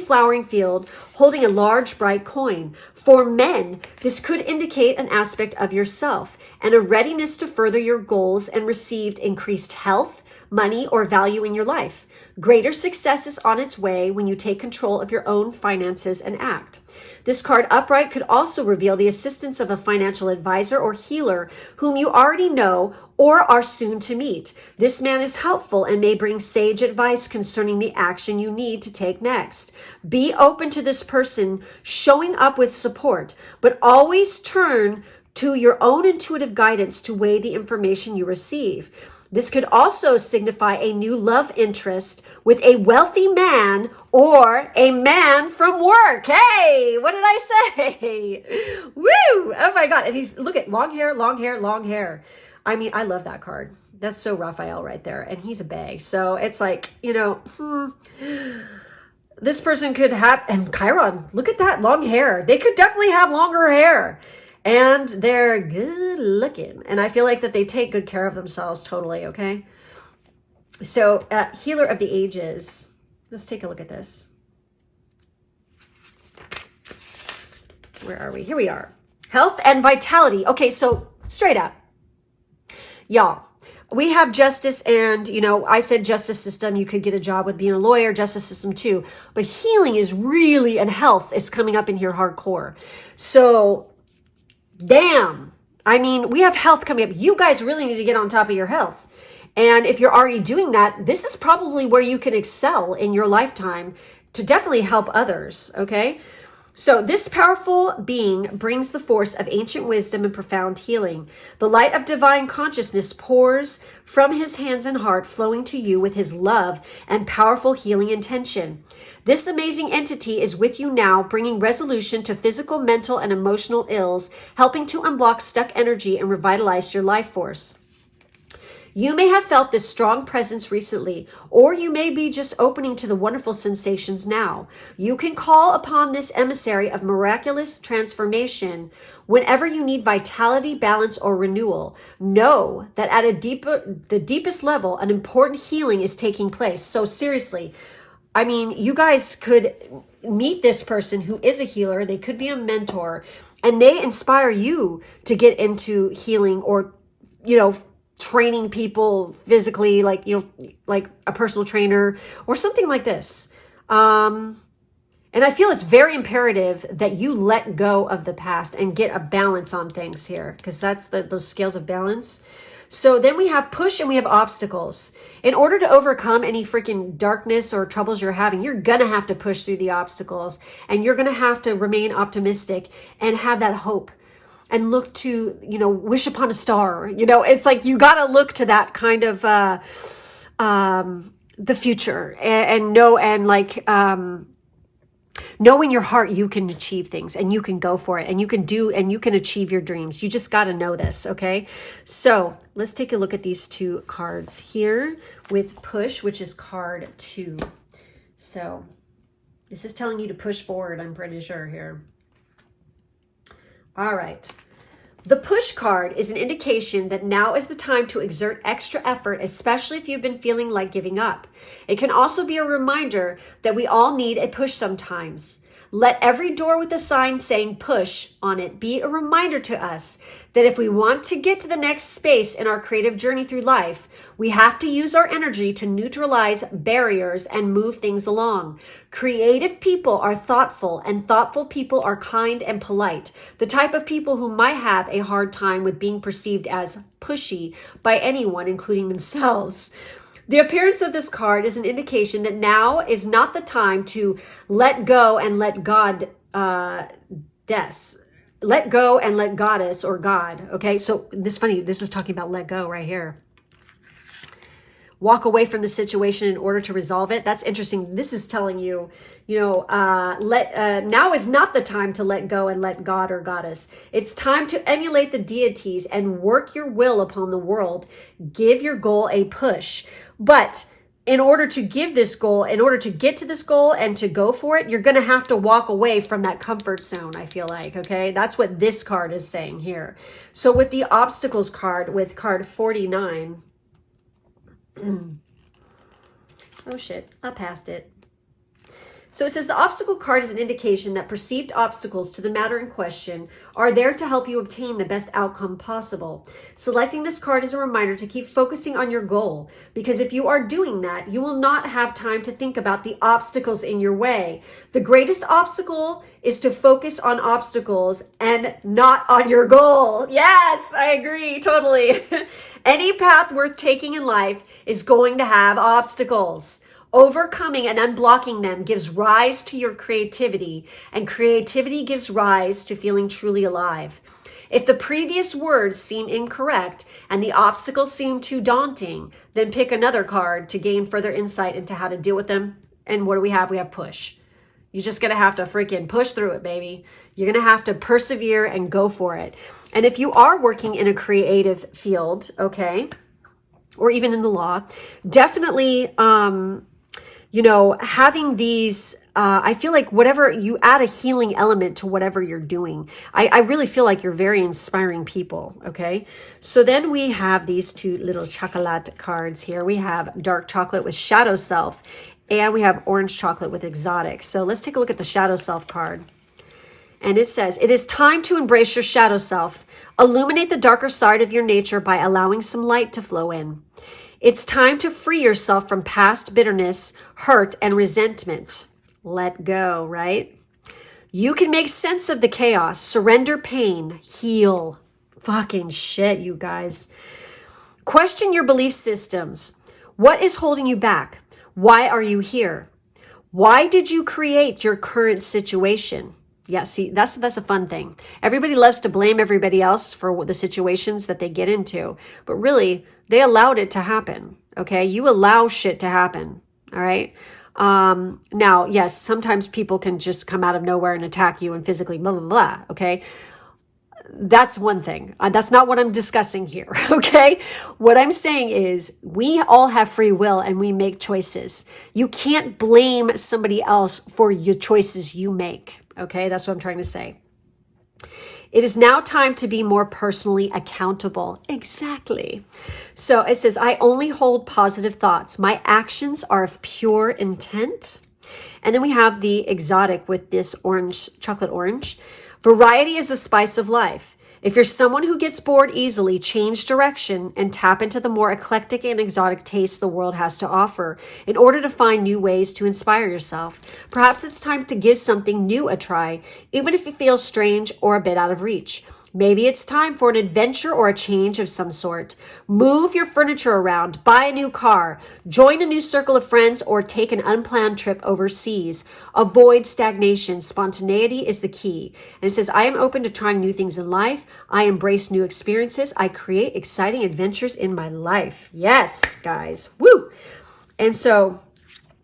flowering field holding a large bright coin. For men, this could indicate an aspect of yourself and a readiness to further your goals and received increased health, money, or value in your life. Greater success is on its way when you take control of your own finances and act. This card upright could also reveal the assistance of a financial advisor or healer whom you already know or are soon to meet. This man is helpful and may bring sage advice concerning the action you need to take next. Be open to this person showing up with support, but always turn to your own intuitive guidance to weigh the information you receive. This could also signify a new love interest with a wealthy man or a man from work. Hey, what did I say? Woo! Oh my God. And look at long hair, long hair, long hair. I mean, I love that card. That's so Raphael right there. And he's a bae. So it's like, this person could have, and Chiron, look at that long hair. They could definitely have longer hair. And they're good looking. And I feel like that they take good care of themselves totally, okay? So, Healer of the Ages. Let's take a look at this. Where are we? Here we are. Health and vitality. Okay, so straight up. Y'all, we have justice and, I said justice system. You could get a job with being a lawyer, justice system too. But healing is really, and health is coming up in here hardcore. So, damn. I mean, we have health coming up. You guys really need to get on top of your health. And if you're already doing that, this is probably where you can excel in your lifetime to definitely help others, okay? So this powerful being brings the force of ancient wisdom and profound healing. The light of divine consciousness pours from his hands and heart, flowing to you with his love and powerful healing intention. This amazing entity is with you now, bringing resolution to physical, mental, and emotional ills, helping to unblock stuck energy and revitalize your life force. You may have felt this strong presence recently, or you may be just opening to the wonderful sensations now. You can call upon this emissary of miraculous transformation whenever you need vitality, balance, or renewal. Know that at the deepest level, an important healing is taking place. So seriously, I mean, you guys could meet this person who is a healer. They could be a mentor, and they inspire you to get into healing or, training people physically, like a personal trainer or something like this. And I feel it's very imperative that you let go of the past and get a balance on things here, because that's those scales of balance. So then we have push and we have obstacles. In order to overcome any freaking darkness or troubles you're having, you're going to have to push through the obstacles, and you're going to have to remain optimistic and have that hope. And look to, wish upon a star. It's like you got to look to that kind of the future and know, and know in your heart you can achieve things and you can go for it and you can do and you can achieve your dreams. You just got to know this, okay? So let's take a look at these two cards here with push, which is card 2. So this is telling you to push forward, I'm pretty sure here. All right. The push card is an indication that now is the time to exert extra effort, especially if you've been feeling like giving up. It can also be a reminder that we all need a push sometimes. Let every door with a sign saying push on it be a reminder to us that if we want to get to the next space in our creative journey through life, we have to use our energy to neutralize barriers and move things along. Creative people are thoughtful, and thoughtful people are kind and polite, the type of people who might have a hard time with being perceived as pushy by anyone, including themselves. The appearance of this card is an indication that now is not the time to let go and let God let go and let goddess or God. Okay, so this is funny. This is talking about let go right here. Walk away from the situation in order to resolve it. That's interesting. This is telling you, now is not the time to let go and let God or goddess. It's time to emulate the deities and work your will upon the world. Give your goal a push. But in order to give this goal, in order to get to this goal and to go for it, you're going to have to walk away from that comfort zone, I feel like, okay? That's what this card is saying here. So with the obstacles card, with card 49, oh shit, I passed it. So it says the obstacle card is an indication that perceived obstacles to the matter in question are there to help you obtain the best outcome possible. Selecting this card is a reminder to keep focusing on your goal, because if you are doing that, you will not have time to think about the obstacles in your way. The greatest obstacle is to focus on obstacles and not on your goal. Yes, I agree, totally. Any path worth taking in life is going to have obstacles. Overcoming and unblocking them gives rise to your creativity, and creativity gives rise to feeling truly alive. If the previous words seem incorrect and the obstacles seem too daunting, then pick another card to gain further insight into how to deal with them. And what do we have? We have push. You're just going to have to freaking push through it, baby. You're going to have to persevere and go for it. And if you are working in a creative field, okay, or even in the law, definitely, having these, I feel like whatever you add a healing element to whatever you're doing. I really feel like you're very inspiring people. Okay. So then we have these two little chocolate cards here. We have dark chocolate with shadow self, and we have orange chocolate with exotic. So let's take a look at the shadow self card. And it says, it is time to embrace your shadow self. Illuminate the darker side of your nature by allowing some light to flow in. It's time to free yourself from past bitterness, hurt, and resentment. Let go, right? You can make sense of the chaos, surrender pain, heal. Fucking shit, you guys. Question your belief systems. What is holding you back? Why are you here? Why did you create your current situation? Yeah, see, that's a fun thing. Everybody loves to blame everybody else for the situations that they get into, but really, they allowed it to happen, okay? You allow shit to happen, all right? Now, yes, sometimes people can just come out of nowhere and attack you and physically blah, blah, blah, okay? That's one thing. That's not what I'm discussing here, okay? What I'm saying is we all have free will and we make choices. You can't blame somebody else for your choices you make, okay? That's what I'm trying to say. It is now time to be more personally accountable. Exactly. So it says, I only hold positive thoughts. My actions are of pure intent. And then we have the exotic with this orange, chocolate orange. Variety is the spice of life. If you're someone who gets bored easily, change direction and tap into the more eclectic and exotic tastes the world has to offer in order to find new ways to inspire yourself. Perhaps it's time to give something new a try, even if it feels strange or a bit out of reach. Maybe it's time for an adventure or a change of some sort. Move your furniture around, buy a new car, join a new circle of friends, or take an unplanned trip overseas. Avoid stagnation. Spontaneity is the key. And it says, I am open to trying new things in life. I embrace new experiences. I create exciting adventures in my life. Yes, guys. Woo! And so,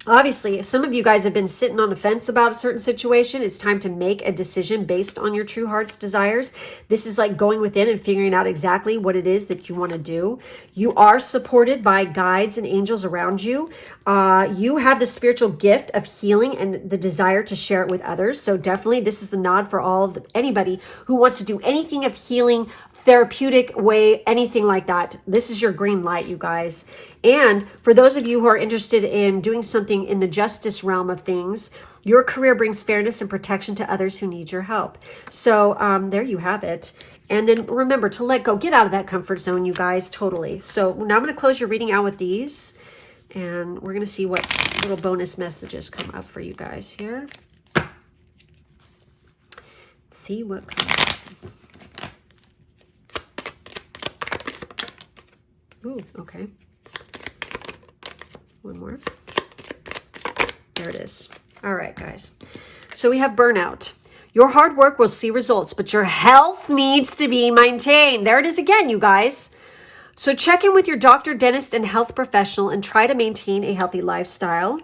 obviously, if some of you guys have been sitting on the fence about a certain situation, it's time to make a decision based on your true heart's desires. This is like going within and figuring out exactly what it is that you want to do. You are supported by guides and angels around you. You have the spiritual gift of healing and the desire to share it with others. So definitely this is the nod for anybody who wants to do anything of healing, therapeutic way, anything like that. This is your green light, you guys. And for those of you who are interested in doing something in the justice realm of things, your career brings fairness and protection to others who need your help. So there you have it. And then remember to let go. Get out of that comfort zone, you guys, totally. So now I'm going to close your reading out with these. And we're going to see what little bonus messages come up for you guys here. Let's see what comes up. Ooh, okay. One more. There it is. All right, guys. So we have burnout. Your hard work will see results, but your health needs to be maintained. There it is again, you guys. So check in with your doctor, dentist, and health professional and try to maintain a healthy lifestyle.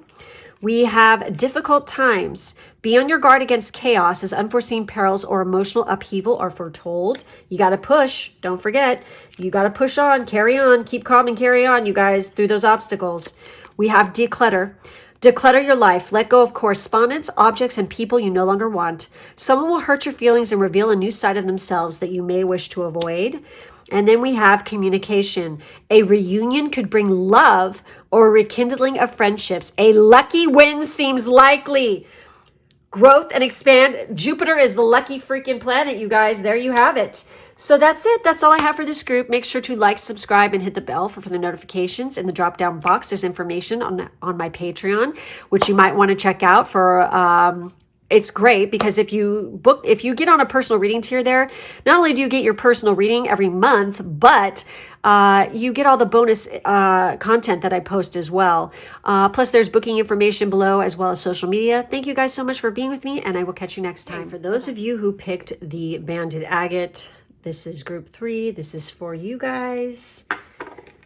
We have difficult times. Be on your guard against chaos as unforeseen perils or emotional upheaval are foretold. You got to push. Don't forget. You got to push on, carry on, keep calm and carry on, you guys, through those obstacles. We have declutter. Declutter your life. Let go of correspondence, objects, and people you no longer want. Someone will hurt your feelings and reveal a new side of themselves that you may wish to avoid. And then we have communication. A reunion could bring love or rekindling of friendships. A lucky win seems likely. Growth and expand. Jupiter is the lucky freaking planet, you guys. There you have it. So that's it. That's all I have for this group. Make sure to like, subscribe, and hit the bell for further notifications. In the drop-down box, there's information on my Patreon, which you might want to check out for... It's great because if you get on a personal reading tier there, not only do you get your personal reading every month, but you get all the bonus content that I post as well. Plus there's booking information below as well as social media. Thank you guys so much for being with me, and I will catch you next time. For those of you who picked the Banded Agate, this is group 3. This is for you guys.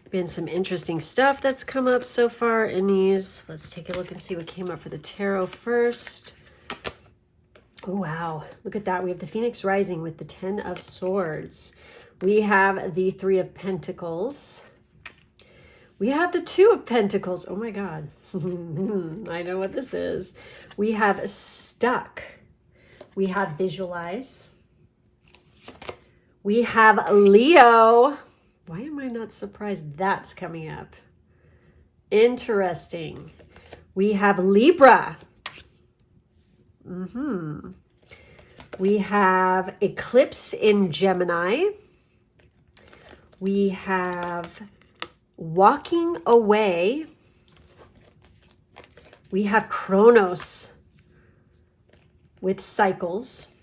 Been some interesting stuff that's come up so far in these. Let's take a look and see what came up for the tarot first. Oh, wow. Look at that. We have the Phoenix Rising with the 10 of Swords. We have the 3 of Pentacles. We have the 2 of Pentacles. Oh, my God. I know what this is. We have Stuck. We have Visualize. We have Leo. Why am I not surprised that's coming up? Interesting. We have Libra. We have Eclipse in Gemini. We have Walking Away. We have Kronos with Cycles.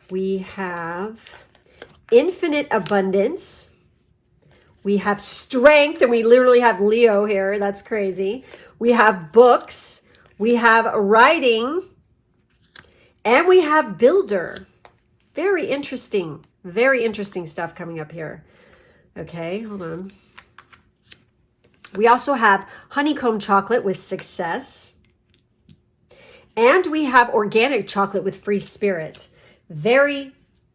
We have Infinite Abundance. We have Strength, and we literally have Leo here. That's crazy. We have Books. We have Writing. And we have Builder. Very interesting stuff coming up here. Okay, hold on. We also have Honeycomb Chocolate with Success. And we have Organic Chocolate with Free Spirit. Very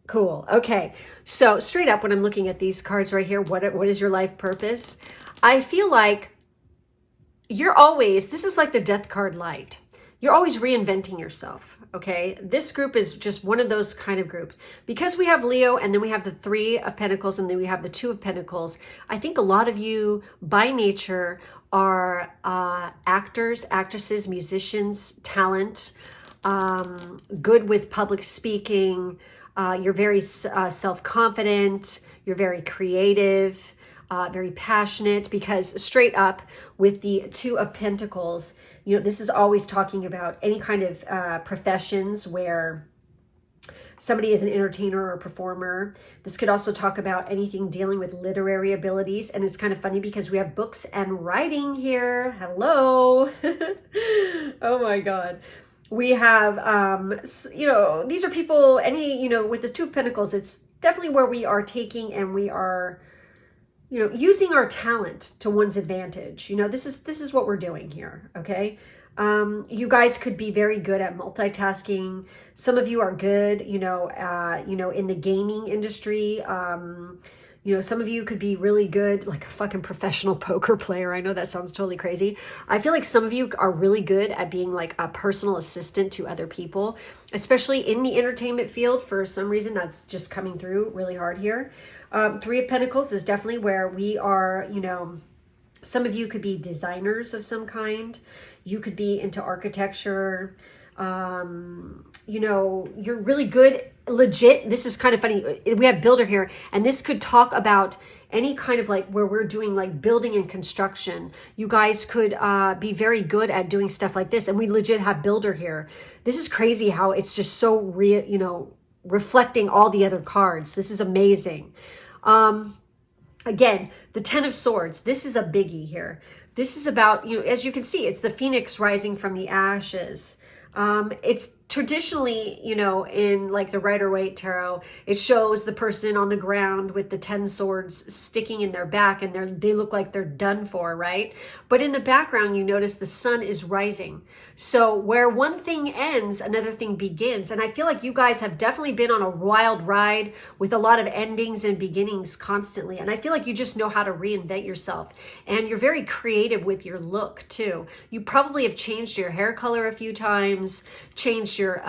cool. Okay, so straight up when I'm looking at these cards right here, what is your life purpose? I feel like this is like the Death card light. You're always reinventing yourself, okay? This group is just one of those kind of groups. Because we have Leo, and then we have the 3 of Pentacles, and then we have the 2 of Pentacles, I think a lot of you, by nature, are actors, actresses, musicians, talent, good with public speaking. You're very self-confident. You're very creative, very passionate, because straight up with the 2 of Pentacles, you know, this is always talking about any kind of professions where somebody is an entertainer or a performer. This could also talk about anything dealing with literary abilities. And it's kind of funny because we have books and writing here. Hello. Oh my God. We have, you know, these are people, with the 2 of Pentacles, it's definitely where we are taking and we are, using our talent to one's advantage. This is what we're doing here. Okay. You guys could be very good at multitasking. Some of you are good, in the gaming industry. Some of you could be really good, like a fucking professional poker player. I know that sounds totally crazy. I feel like some of you are really good at being like a personal assistant to other people, especially in the entertainment field. For some reason, that's just coming through really hard here. 3 of Pentacles is definitely where we are, some of you could be designers of some kind. You could be into architecture. You're really good, legit. This is kind of funny. We have Builder here, and this could talk about any kind of like where we're doing like building and construction. You guys could be very good at doing stuff like this. And we legit have Builder here. This is crazy how it's just so reflecting all the other cards. This is amazing. Again, the 10 of Swords, this is a biggie here. This is about, as you can see, it's the phoenix rising from the ashes. It's traditionally, in like the Rider-Waite tarot, it shows the person on the ground with the 10 swords sticking in their back, and they look like they're done for, right? But in the background, you notice the sun is rising. So where one thing ends, another thing begins. And I feel like you guys have definitely been on a wild ride with a lot of endings and beginnings constantly. And I feel like you just know how to reinvent yourself. And you're very creative with your look too. You probably have changed your hair color a few times, changed your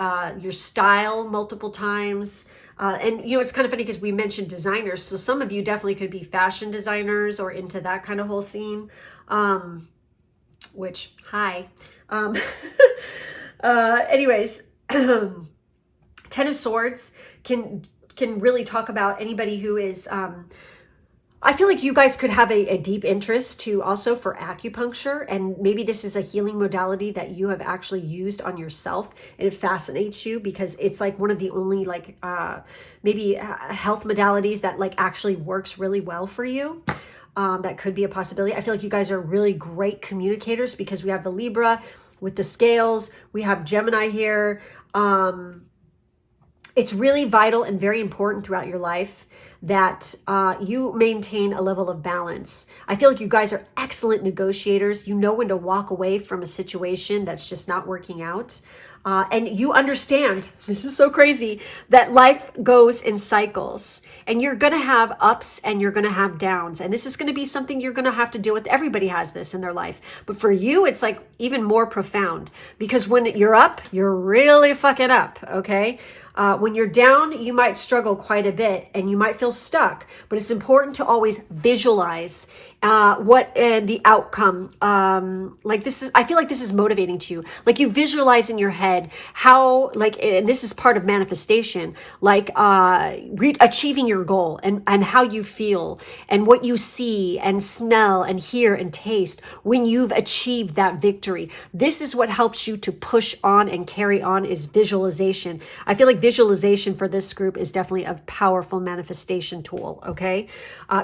style multiple times. And it's kind of funny because we mentioned designers. So some of you definitely could be fashion designers or into that kind of whole scene. Which, hi. Anyways, Ten of Swords can really talk about anybody who is, I feel like you guys could have a deep interest too also for acupuncture, and maybe this is a healing modality that you have actually used on yourself, and it fascinates you because it's like one of the only like maybe health modalities that like actually works really well for you. That could be a possibility. I feel like you guys are really great communicators because we have the Libra with the scales. We have Gemini here. It's really vital and very important throughout your life that you maintain a level of balance. I feel like you guys are excellent negotiators. You know when to walk away from a situation that's just not working out. And you understand, this is so crazy, that life goes in cycles. And you're going to have ups and you're going to have downs. And this is going to be something you're going to have to deal with. Everybody has this in their life. But for you, it's like even more profound. Because when you're up, you're really fucking up, okay? When you're down, you might struggle quite a bit and you might feel stuck, but it's important to always visualize what the outcome, like this is, I feel like this is motivating to you. Like you visualize in your head how, like, and this is part of manifestation, like achieving your goal and how you feel and what you see and smell and hear and taste when you've achieved that victory. This is what helps you to push on and carry on is visualization. I feel like visualization for this group is definitely a powerful manifestation tool, okay?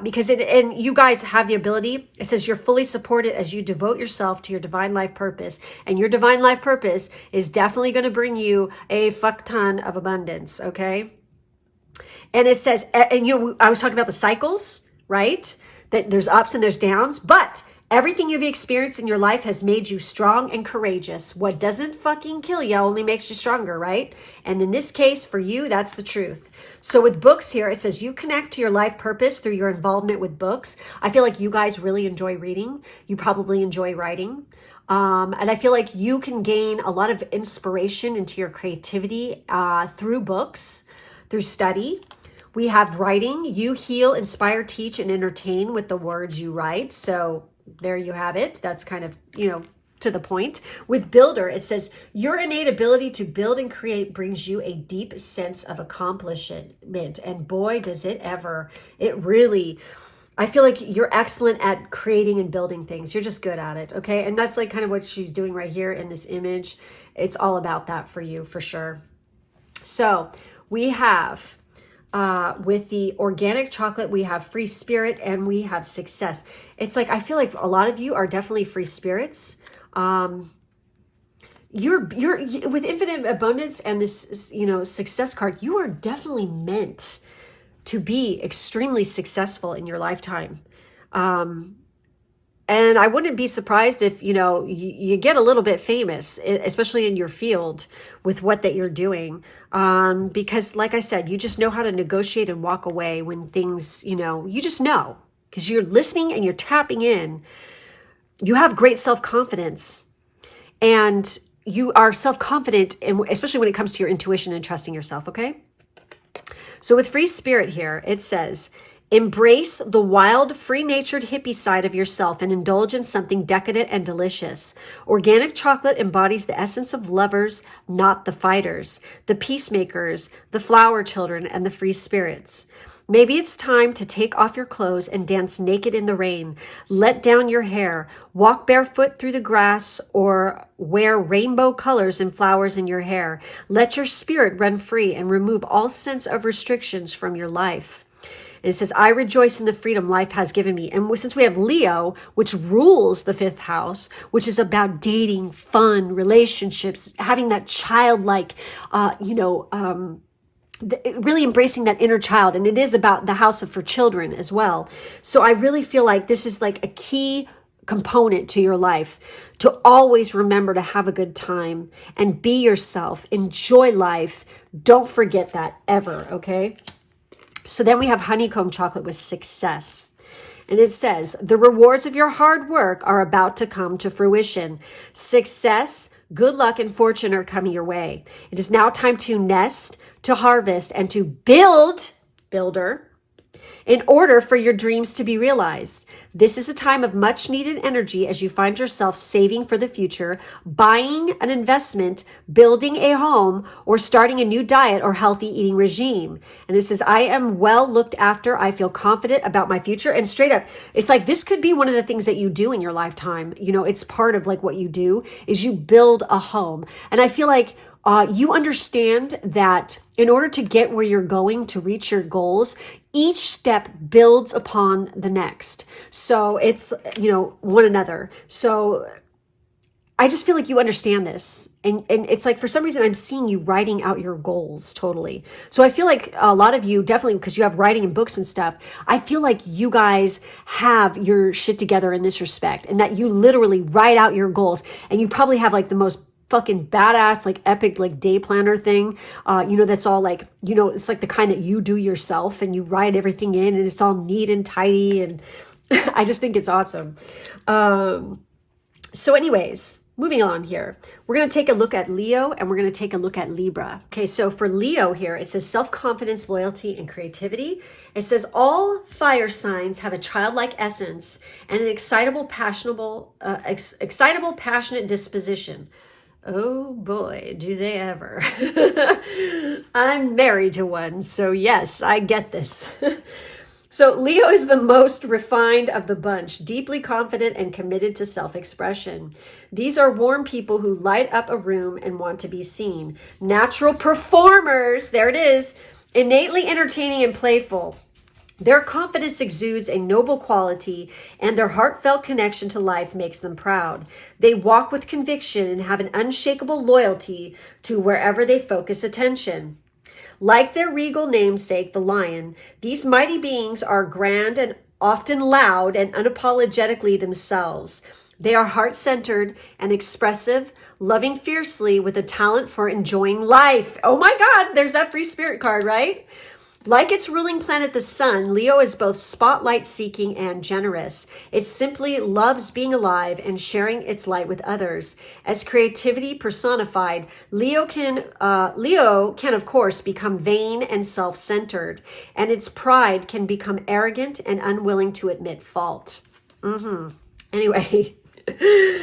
Because and you guys have the ability, it says you're fully supported as you devote yourself to your divine life purpose. And your divine life purpose is definitely going to bring you a fuck ton of abundance, okay? And it says, and I was talking about the cycles, right? That there's ups and there's downs, but everything you've experienced in your life has made you strong and courageous. What doesn't fucking kill you only makes you stronger, right? And in this case, for you, that's the truth. So with books here, it says you connect to your life purpose through your involvement with books. I feel like you guys really enjoy reading. You probably enjoy writing. And I feel like you can gain a lot of inspiration into your creativity through books, through study. We have writing. You heal, inspire, teach, and entertain with the words you write. So there you have it. That's kind of, to the point. With builder, it says your innate ability to build and create brings you a deep sense of accomplishment. And boy, does it ever. It really, I feel like you're excellent at creating and building things. You're just good at it. Okay. And that's like kind of what she's doing right here in this image. It's all about that for you, for sure. So we have, with the organic chocolate, we have free spirit and we have success. It's like, I feel like a lot of you are definitely free spirits. You're with infinite abundance and this, success card, you are definitely meant to be extremely successful in your lifetime. And I wouldn't be surprised if, you get a little bit famous, especially in your field with what that you're doing. Because like I said, you just know how to negotiate and walk away when things, you just know because you're listening and you're tapping in. You have great self-confidence and you are self-confident, and especially when it comes to your intuition and trusting yourself. Okay. So with free spirit here, it says, embrace the wild, free-natured hippie side of yourself and indulge in something decadent and delicious. Organic chocolate embodies the essence of lovers, not the fighters, the peacemakers, the flower children, and the free spirits. Maybe it's time to take off your clothes and dance naked in the rain. Let down your hair, walk barefoot through the grass, or wear rainbow colors and flowers in your hair. Let your spirit run free and remove all sense of restrictions from your life. And it says, I rejoice in the freedom life has given me. And since we have Leo, which rules the fifth house, which is about dating, fun, relationships, having that childlike, really embracing that inner child. And it is about the house for children as well. So I really feel like this is like a key component to your life, to always remember to have a good time and be yourself, enjoy life. Don't forget that ever, okay? So then we have honeycomb chocolate with success. And it says, the rewards of your hard work are about to come to fruition. Success, good luck, and fortune are coming your way. It is now time to nest, to harvest, and to build, builder, in order for your dreams to be realized. This is a time of much needed energy as you find yourself saving for the future, buying an investment, building a home, or starting a new diet or healthy eating regime. And it says, I am well looked after. I feel confident about my future. And straight up, it's like this could be one of the things that you do in your lifetime. You know, it's part of like what you do is you build a home. And I feel like you understand that in order to get where you're going to reach your goals, each step builds upon the next. So it's, one another. So I just feel like you understand this. And it's like, for some reason, I'm seeing you writing out your goals totally. So I feel like a lot of you, definitely because you have writing and books and stuff, I feel like you guys have your shit together in this respect, and that you literally write out your goals, and you probably have like the most fucking badass, like epic, like day planner thing, that's all like, it's like the kind that you do yourself and you write everything in and it's all neat and tidy. And I just think it's awesome. So anyways, moving on here, we're going to take a look at Leo and we're going to take a look at Libra. Okay. So for Leo here, it says self-confidence, loyalty, and creativity. It says all fire signs have a childlike essence and an excitable, passionate disposition. Oh boy, do they ever. I'm married to one, so yes, I get this. So Leo is the most refined of the bunch, deeply confident and committed to self-expression. These are warm people who light up a room and want to be seen. Natural performers, there it is, innately entertaining and playful. Their confidence exudes a noble quality, and their heartfelt connection to life makes them proud. They walk with conviction and have an unshakable loyalty to wherever they focus attention. Like their regal namesake, the lion, these mighty beings are grand and often loud and unapologetically themselves. They are heart-centered and expressive, loving fiercely with a talent for enjoying life. Oh my God, there's that free spirit card, right? Like its ruling planet, the sun, Leo is both spotlight-seeking and generous. It simply loves being alive and sharing its light with others. As creativity personified, Leo can of course become vain and self-centered, and its pride can become arrogant and unwilling to admit fault. Anyway.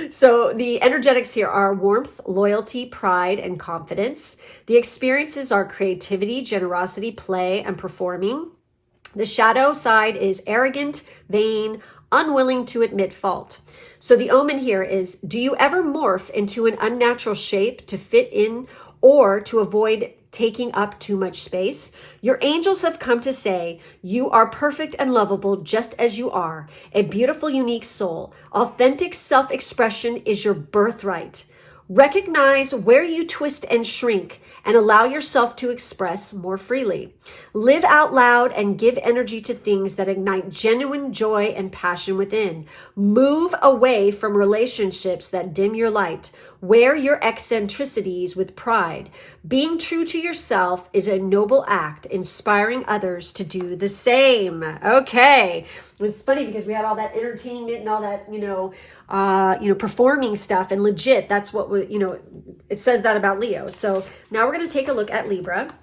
So the energetics here are warmth, loyalty, pride, and confidence. The experiences are creativity, generosity, play, and performing. The shadow side is arrogant, vain, unwilling to admit fault. So the omen here is, do you ever morph into an unnatural shape to fit in or to avoid taking up too much space? Your angels have come to say, you are perfect and lovable just as you are, a beautiful, unique soul. Authentic self-expression is your birthright. Recognize where you twist and shrink and allow yourself to express more freely. Live out loud and give energy to things that ignite genuine joy and passion within. Move away from relationships that dim your light. Wear your eccentricities with pride. Being true to yourself is a noble act, inspiring others to do the same. Okay. It's funny because we had all that entertainment and all that, performing stuff, and legit, that's what it says that about Leo. So now we're going to take a look at Libra.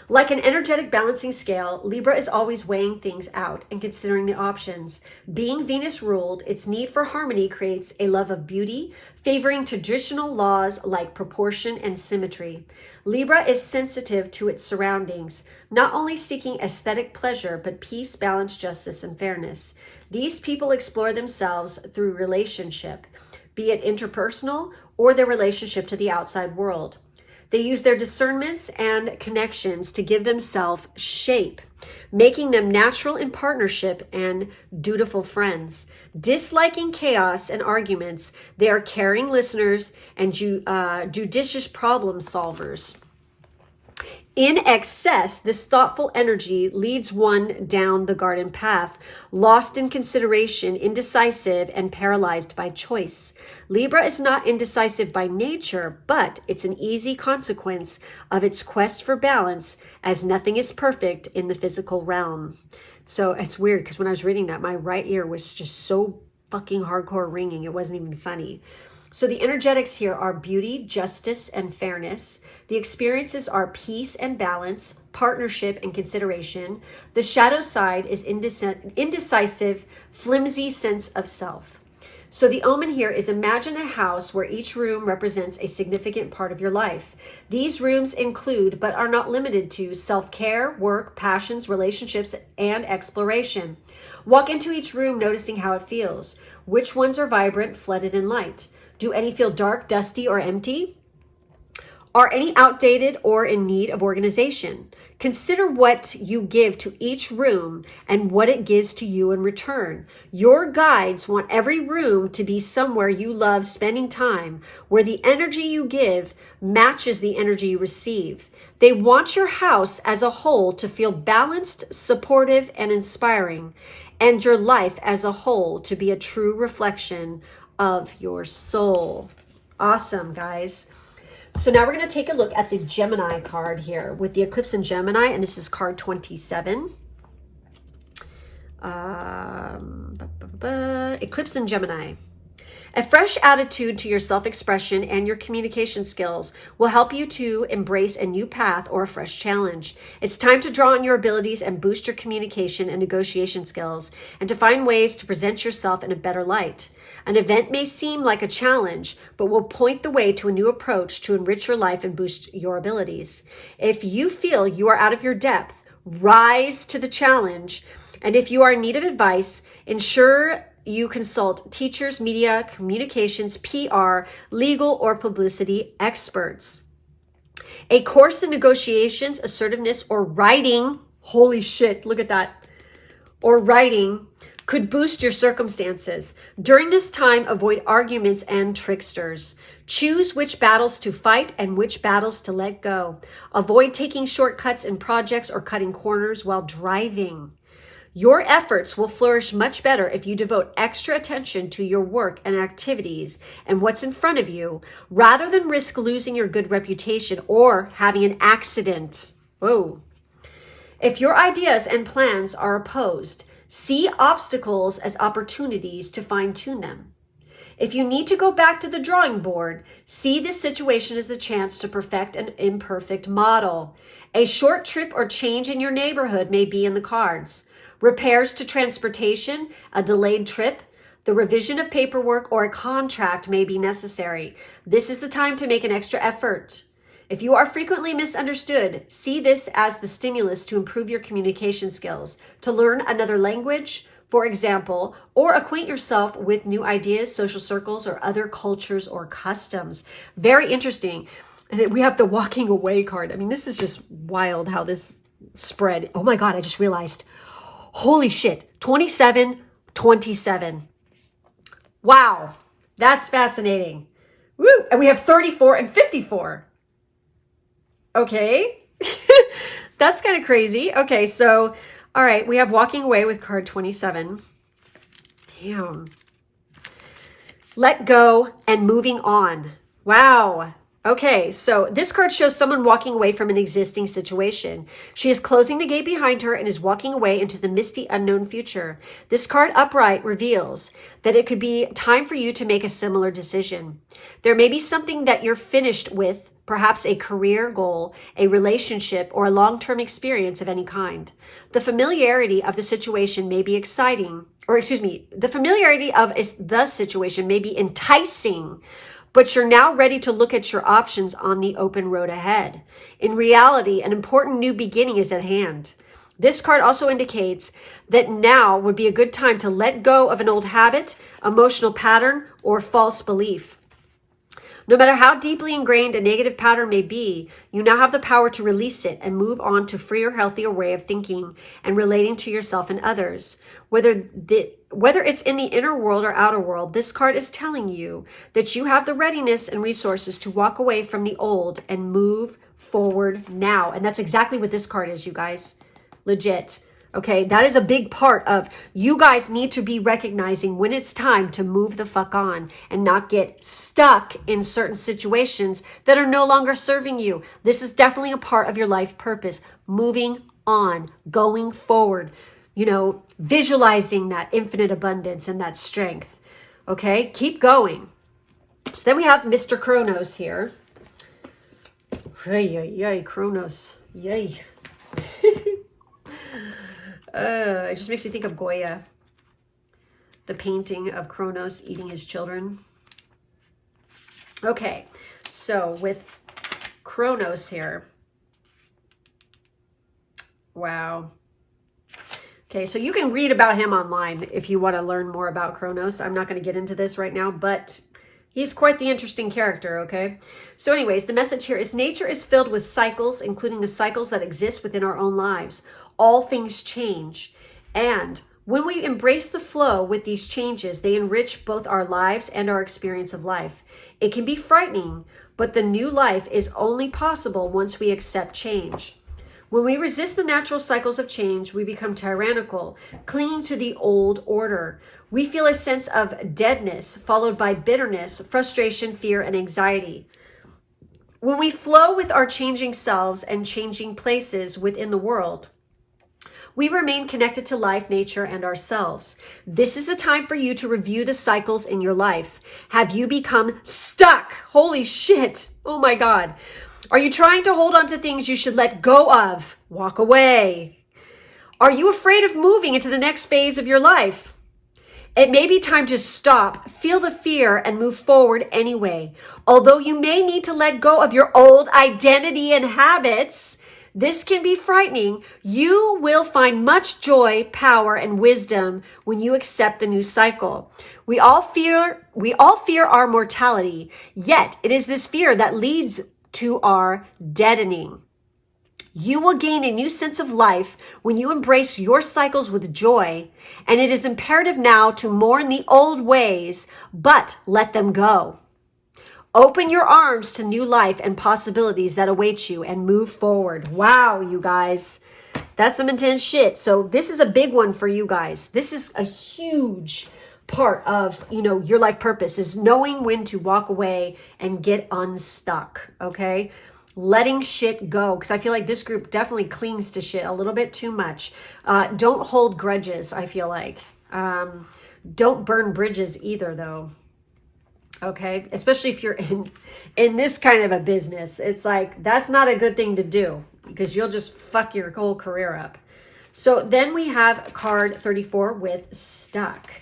Like an energetic balancing scale, Libra is always weighing things out and considering the options. Being Venus ruled, its need for harmony creates a love of beauty, favoring traditional laws like proportion and symmetry. Libra is sensitive to its surroundings, not only seeking aesthetic pleasure, but peace, balance, justice, and fairness. These people explore themselves through relationship, be it interpersonal or their relationship to the outside world. They use their discernments and connections to give themselves shape, making them natural in partnership and dutiful friends. Disliking chaos and arguments, they are caring listeners and judicious problem solvers. In excess, this thoughtful energy leads one down the garden path, lost in consideration, indecisive, and paralyzed by choice. Libra is not indecisive by nature, but it's an easy consequence of its quest for balance, as nothing is perfect in the physical realm. So it's weird because when I was reading that, my right ear was just so fucking hardcore ringing. It wasn't even funny. So the energetics here are beauty, justice, and fairness. The experiences are peace and balance, partnership and consideration. The shadow side is indecisive, flimsy sense of self. So the omen here is imagine a house where each room represents a significant part of your life. These rooms include, but are not limited to, self-care, work, passions, relationships, and exploration. Walk into each room noticing how it feels. Which ones are vibrant, flooded, and light? Do any feel dark, dusty, or empty? Are any outdated or in need of organization? Consider what you give to each room and what it gives to you in return. Your guides want every room to be somewhere you love spending time, where the energy you give matches the energy you receive. They want your house as a whole to feel balanced, supportive, and inspiring, and your life as a whole to be a true reflection of your soul. Awesome, guys. So now we're going to take a look at the Gemini card here with the eclipse in Gemini, and this is card 27. Eclipse in Gemini. A fresh attitude to your self-expression and your communication skills will help you to embrace a new path or a fresh challenge. It's time to draw on your abilities and boost your communication and negotiation skills, and to find ways to present yourself in a better light. An event may seem like a challenge, but will point the way to a new approach to enrich your life and boost your abilities. If you feel you are out of your depth, rise to the challenge. And if you are in need of advice, ensure you consult teachers, media, communications, PR, legal, or publicity experts. A course in negotiations, assertiveness, or writing, holy shit, look at that, or writing, could boost your circumstances. During this time, avoid arguments and tricksters. Choose which battles to fight and which battles to let go. Avoid taking shortcuts in projects or cutting corners while driving. Your efforts will flourish much better if you devote extra attention to your work and activities and what's in front of you, rather than risk losing your good reputation or having an accident. Whoa. If your ideas and plans are opposed, see obstacles as opportunities to fine-tune them. If you need to go back to the drawing board, see this situation as the chance to perfect an imperfect model. A short trip or change in your neighborhood may be in the cards. Repairs to transportation, a delayed trip, the revision of paperwork, or a contract may be necessary. This is the time to make an extra effort. If you are frequently misunderstood, see this as the stimulus to improve your communication skills, to learn another language, for example, or acquaint yourself with new ideas, social circles, or other cultures or customs. Very interesting. And we have the walking away card. I mean, this is just wild how this spread. Oh my God, I just realized. Holy shit, 27. Wow, that's fascinating. Woo! And we have 34 and 54. Okay, that's kind of crazy. Okay, so, all right, we have walking away with card 27. Damn. Let go and moving on. Wow. Okay, so this card shows someone walking away from an existing situation. She is closing the gate behind her and is walking away into the misty unknown future. This card upright reveals that it could be time for you to make a similar decision. There may be something that you're finished with, perhaps a career goal, a relationship, or a long-term experience of any kind. The familiarity of the situation may be exciting, the familiarity of the situation may be enticing, but you're now ready to look at your options on the open road ahead. In reality, an important new beginning is at hand. This card also indicates that now would be a good time to let go of an old habit, emotional pattern, or false belief. No matter how deeply ingrained a negative pattern may be, you now have the power to release it and move on to freer, healthier way of thinking and relating to yourself and others. Whether it's in the inner world or outer world, this card is telling you that you have the readiness and resources to walk away from the old and move forward now. And that's exactly what this card is, you guys. Legit. Okay, that is a big part of you guys need to be recognizing when it's time to move the fuck on and not get stuck in certain situations that are no longer serving you. This is definitely a part of your life purpose. Moving on, going forward, visualizing that infinite abundance and that strength. Okay, keep going. So then we have Mr. Kronos here. Yay, Kronos. Yay. It just makes me think of Goya, the painting of Kronos eating his children. Okay, so with Kronos here. Wow. Okay, so you can read about him online if you want to learn more about Kronos. I'm not going to get into this right now, but he's quite the interesting character, okay? So anyways, the message here is nature is filled with cycles, including the cycles that exist within our own lives. All things change. And when we embrace the flow with these changes, they enrich both our lives and our experience of life. It can be frightening, but the new life is only possible once we accept change. When we resist the natural cycles of change, we become tyrannical, clinging to the old order. We feel a sense of deadness, followed by bitterness, frustration, fear, and anxiety. When we flow with our changing selves and changing places within the world, we remain connected to life, nature, and ourselves. This is a time for you to review the cycles in your life. Have you become stuck? Holy shit. Oh my God. Are you trying to hold on to things you should let go of? Walk away. Are you afraid of moving into the next phase of your life? It may be time to stop, feel the fear, and move forward anyway. Although you may need to let go of your old identity and habits, this can be frightening. You will find much joy, power, and wisdom when you accept the new cycle. We all fear our mortality, yet it is this fear that leads to our deadening. You will gain a new sense of life when you embrace your cycles with joy, and it is imperative now to mourn the old ways, but let them go. Open your arms to new life and possibilities that await you and move forward. Wow, you guys. That's some intense shit. So this is a big one for you guys. This is a huge part of, your life purpose is knowing when to walk away and get unstuck, okay? Letting shit go, because I feel like this group definitely clings to shit a little bit too much. Don't hold grudges, I feel like. Don't burn bridges either, though. Okay, especially if you're in this kind of a business. It's like, that's not a good thing to do because you'll just fuck your whole career up. So then we have card 34 with stuck.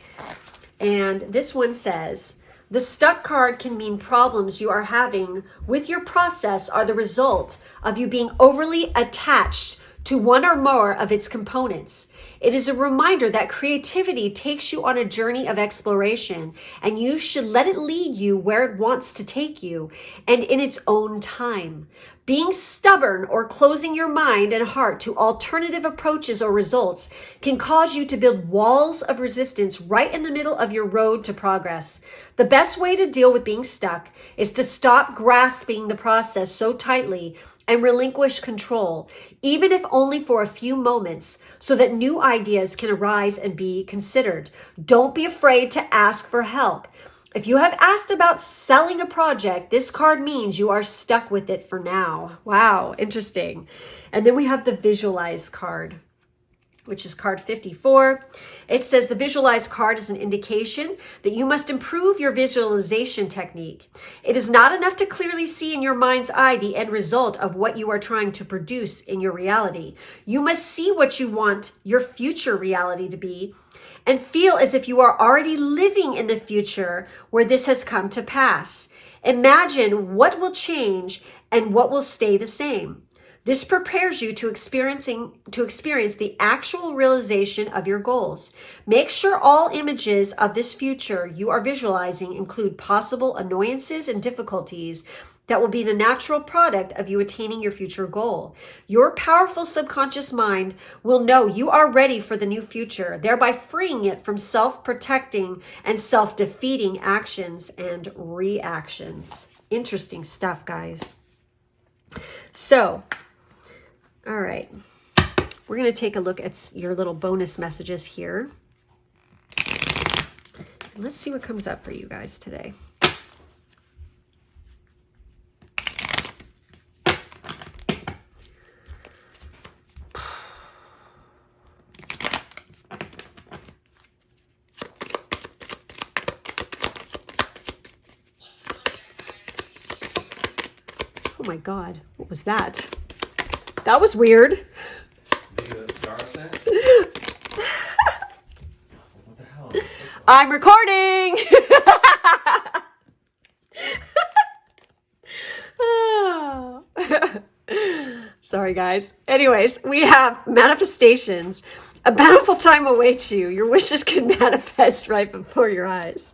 And this one says, the stuck card can mean problems you are having with your process are the result of you being overly attached to one or more of its components. It is a reminder that creativity takes you on a journey of exploration, and you should let it lead you where it wants to take you and in its own time. Being stubborn or closing your mind and heart to alternative approaches or results can cause you to build walls of resistance right in the middle of your road to progress. The best way to deal with being stuck is to stop grasping the process so tightly and relinquish control, even if only for a few moments, so that new ideas can arise and be considered. Don't be afraid to ask for help. If you have asked about selling a project, this card means you are stuck with it for now. Wow, interesting. And then we have the visualize card, which is card 54. It says the visualize card is an indication that you must improve your visualization technique. It is not enough to clearly see in your mind's eye the end result of what you are trying to produce in your reality. You must see what you want your future reality to be and feel as if you are already living in the future where this has come to pass. Imagine what will change and what will stay the same. This prepares you to experience the actual realization of your goals. Make sure all images of this future you are visualizing include possible annoyances and difficulties that will be the natural product of you attaining your future goal. Your powerful subconscious mind will know you are ready for the new future, thereby freeing it from self-protecting and self-defeating actions and reactions. Interesting stuff, guys. So, all right, we're going to take a look at your little bonus messages here. Let's see what comes up for you guys today. Oh my God, what was that? That was weird. What the hell? I'm recording. Sorry, guys. Anyways, we have manifestations. A bountiful time awaits you. Your wishes can manifest right before your eyes.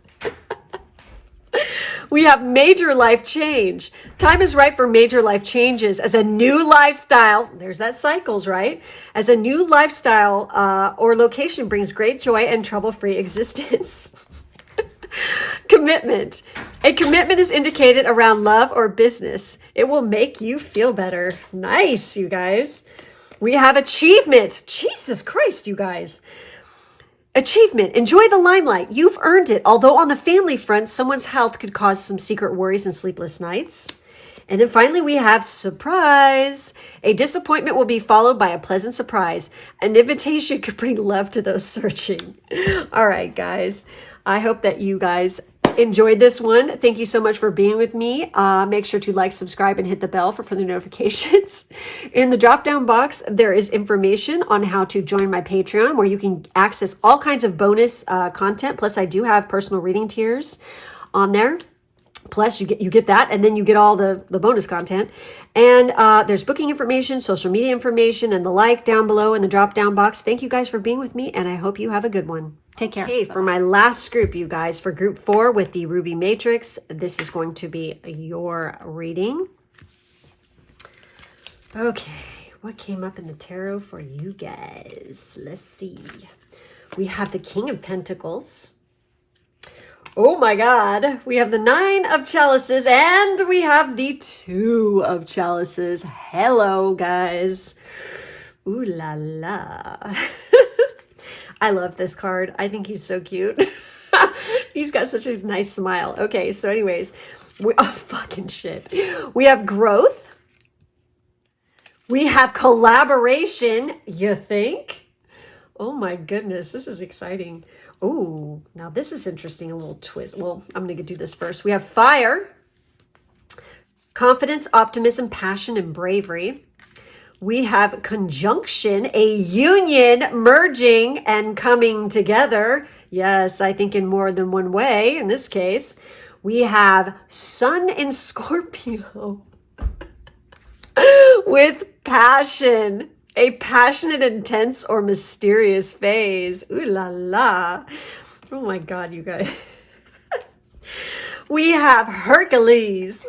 We have major life change. Time is right for major life changes as a new lifestyle. There's that cycles, right? As a new lifestyle or location brings great joy and trouble-free existence. Commitment. A commitment is indicated around love or business. It will make you feel better. Nice, you guys. We have achievement. Jesus Christ, you guys. Achievement. Enjoy the limelight. You've earned it. Although on the family front, someone's health could cause some secret worries and sleepless nights. And then finally, we have surprise. A disappointment will be followed by a pleasant surprise. An invitation could bring love to those searching. All right, guys. I hope that you guys enjoyed this one. Thank you so much for being with me. Make sure to like, subscribe, and hit the bell for further notifications. In the drop-down box, there is information on how to join my Patreon, where you can access all kinds of bonus content. Plus, I do have personal reading tiers on there. Plus, you get that, and then you get all the bonus content. And there's booking information, social media information, and the like down below in the drop-down box. Thank you guys for being with me, and I hope you have a good one. Take care. Okay, for my last group, you guys, for group 4 with the Ruby Matrix, this is going to be your reading. Okay, what came up in the tarot for you guys? Let's see. We have the King of Pentacles. Oh my God. We have the 9 of Chalices and we have the 2 of Chalices. Hello, guys. Ooh la la. I love this card. I think he's so cute. He's got such a nice smile. Okay, so anyways, fucking shit. We have growth. We have collaboration, you think? Oh my goodness, this is exciting. Oh, now this is interesting, a little twist. Well, I'm going to do this first. We have fire, confidence, optimism, passion, and bravery. We have conjunction, a union, merging and coming together. Yes, I think in more than one way in this case. We have Sun in Scorpio with passion, a passionate, intense, or mysterious phase. Ooh la la. Oh my God, you guys. We have Hercules.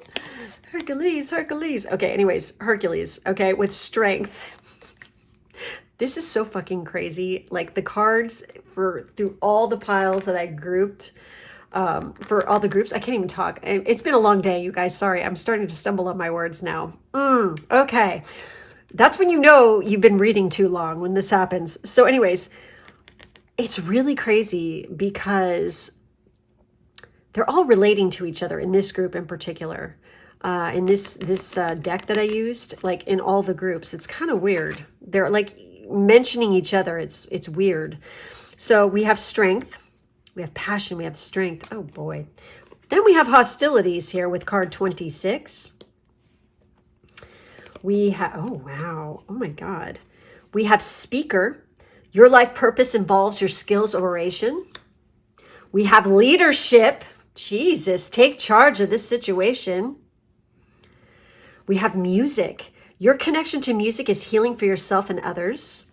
Hercules. Okay, anyways, Hercules, okay, with strength. This is so fucking crazy. Like the cards through all the piles that I grouped for all the groups. I can't even talk. It's been a long day, you guys. Sorry, I'm starting to stumble on my words now. Okay. That's when you know you've been reading too long when this happens. So anyways, it's really crazy because they're all relating to each other in this group in particular. In this deck that I used, like in all the groups, it's kind of weird. They're like mentioning each other. It's weird. So we have strength, we have passion, we have strength. Oh boy. Then we have hostilities here with card 26. We have, oh wow, oh my God. We have speaker. Your life purpose involves your skills of oration. We have leadership. Jesus, take charge of this situation. We have music. Your connection to music is healing for yourself and others.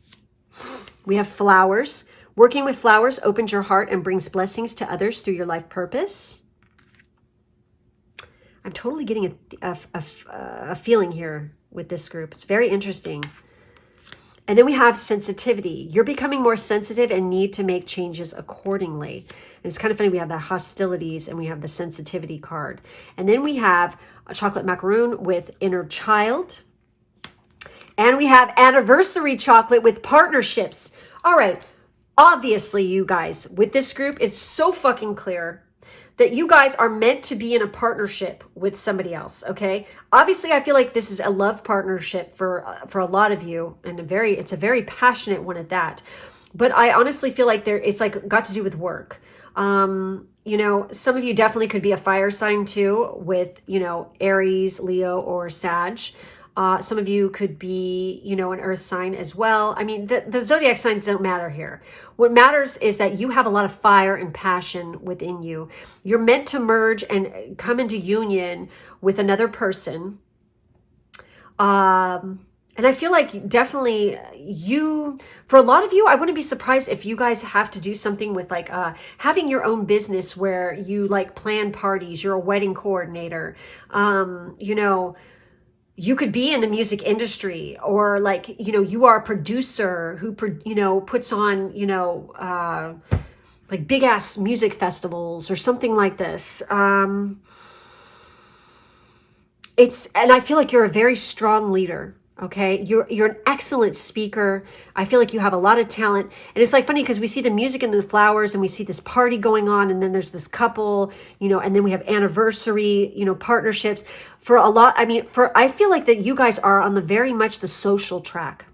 We have flowers. Working with flowers opens your heart and brings blessings to others through your life purpose. I'm totally getting a feeling here with this group. It's very interesting. And then we have sensitivity. You're becoming more sensitive and need to make changes accordingly. And it's kind of funny. We have the hostilities and we have the sensitivity card. And then we have a chocolate macaroon with inner child. And we have anniversary chocolate with partnerships. All right. Obviously, you guys, with this group, it's so fucking clear that you guys are meant to be in a partnership with somebody else, okay? Obviously, I feel like this is a love partnership for a lot of you, and it's a very passionate one at that. But I honestly feel like it's like got to do with work. You know, some of you definitely could be a fire sign too, with, you know, Aries, Leo, or Sag. Some of you could be, you know, an earth sign as well. I mean, the zodiac signs don't matter here. What matters is that you have a lot of fire and passion within you. You're meant to merge and come into union with another person. And I feel like definitely for a lot of you, I wouldn't be surprised if you guys have to do something with like having your own business where you like plan parties, you're a wedding coordinator, you know, you could be in the music industry, or like, you know, you are a producer who, you know, puts on, you know, like big ass music festivals or something like this. And I feel like you're a very strong leader. Okay. You're an excellent speaker. I feel like you have a lot of talent. And it's like funny because we see the music and the flowers and we see this party going on. And then there's this couple, you know, and then we have anniversary, you know, partnerships for a lot. I mean, I feel like that you guys are on the very much the social track.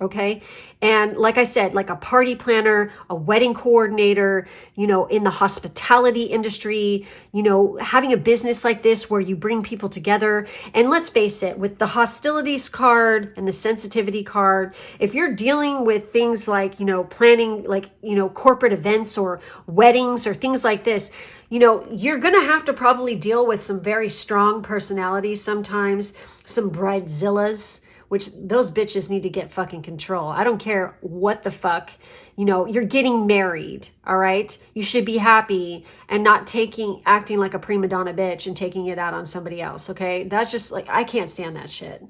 Okay. And like I said, like a party planner, a wedding coordinator, you know, in the hospitality industry, you know, having a business like this where you bring people together. And let's face it, with the hostilities card and the sensitivity card, if you're dealing with things like, you know, planning, like, you know, corporate events or weddings or things like this, you know, you're going to have to probably deal with some very strong personalities sometimes, some bridezillas, which those bitches need to get fucking control. I don't care what the fuck, you know, you're getting married, all right? You should be happy and not acting like a prima donna bitch and taking it out on somebody else, okay? That's just like, I can't stand that shit.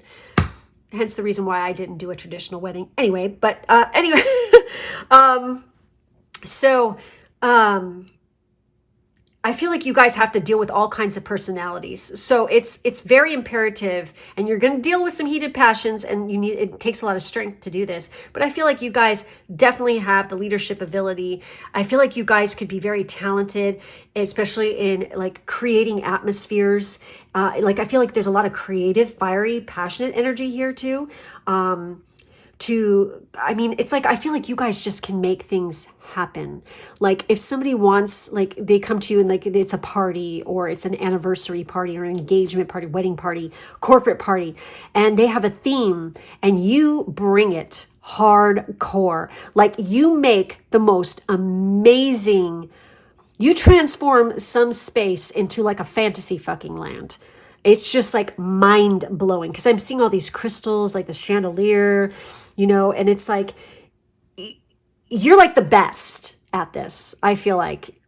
Hence the reason why I didn't do a traditional wedding. Anyway, but anyway, I feel like you guys have to deal with all kinds of personalities. So it's very imperative, and you're going to deal with some heated passions, and it takes a lot of strength to do this. But I feel like you guys definitely have the leadership ability. I feel like you guys could be very talented, especially in like creating atmospheres. Like I feel like there's a lot of creative, fiery, passionate energy here too. I mean, it's like, I feel like you guys just can make things happen. Like if somebody wants, like they come to you and like it's a party, or it's an anniversary party or an engagement party, wedding party, corporate party, and they have a theme and you bring it hardcore. Like you make the most amazing, you transform some space into like a fantasy fucking land. It's just like mind blowing because I'm seeing all these crystals, like the chandelier, you know, and it's like, you're like the best at this. I feel like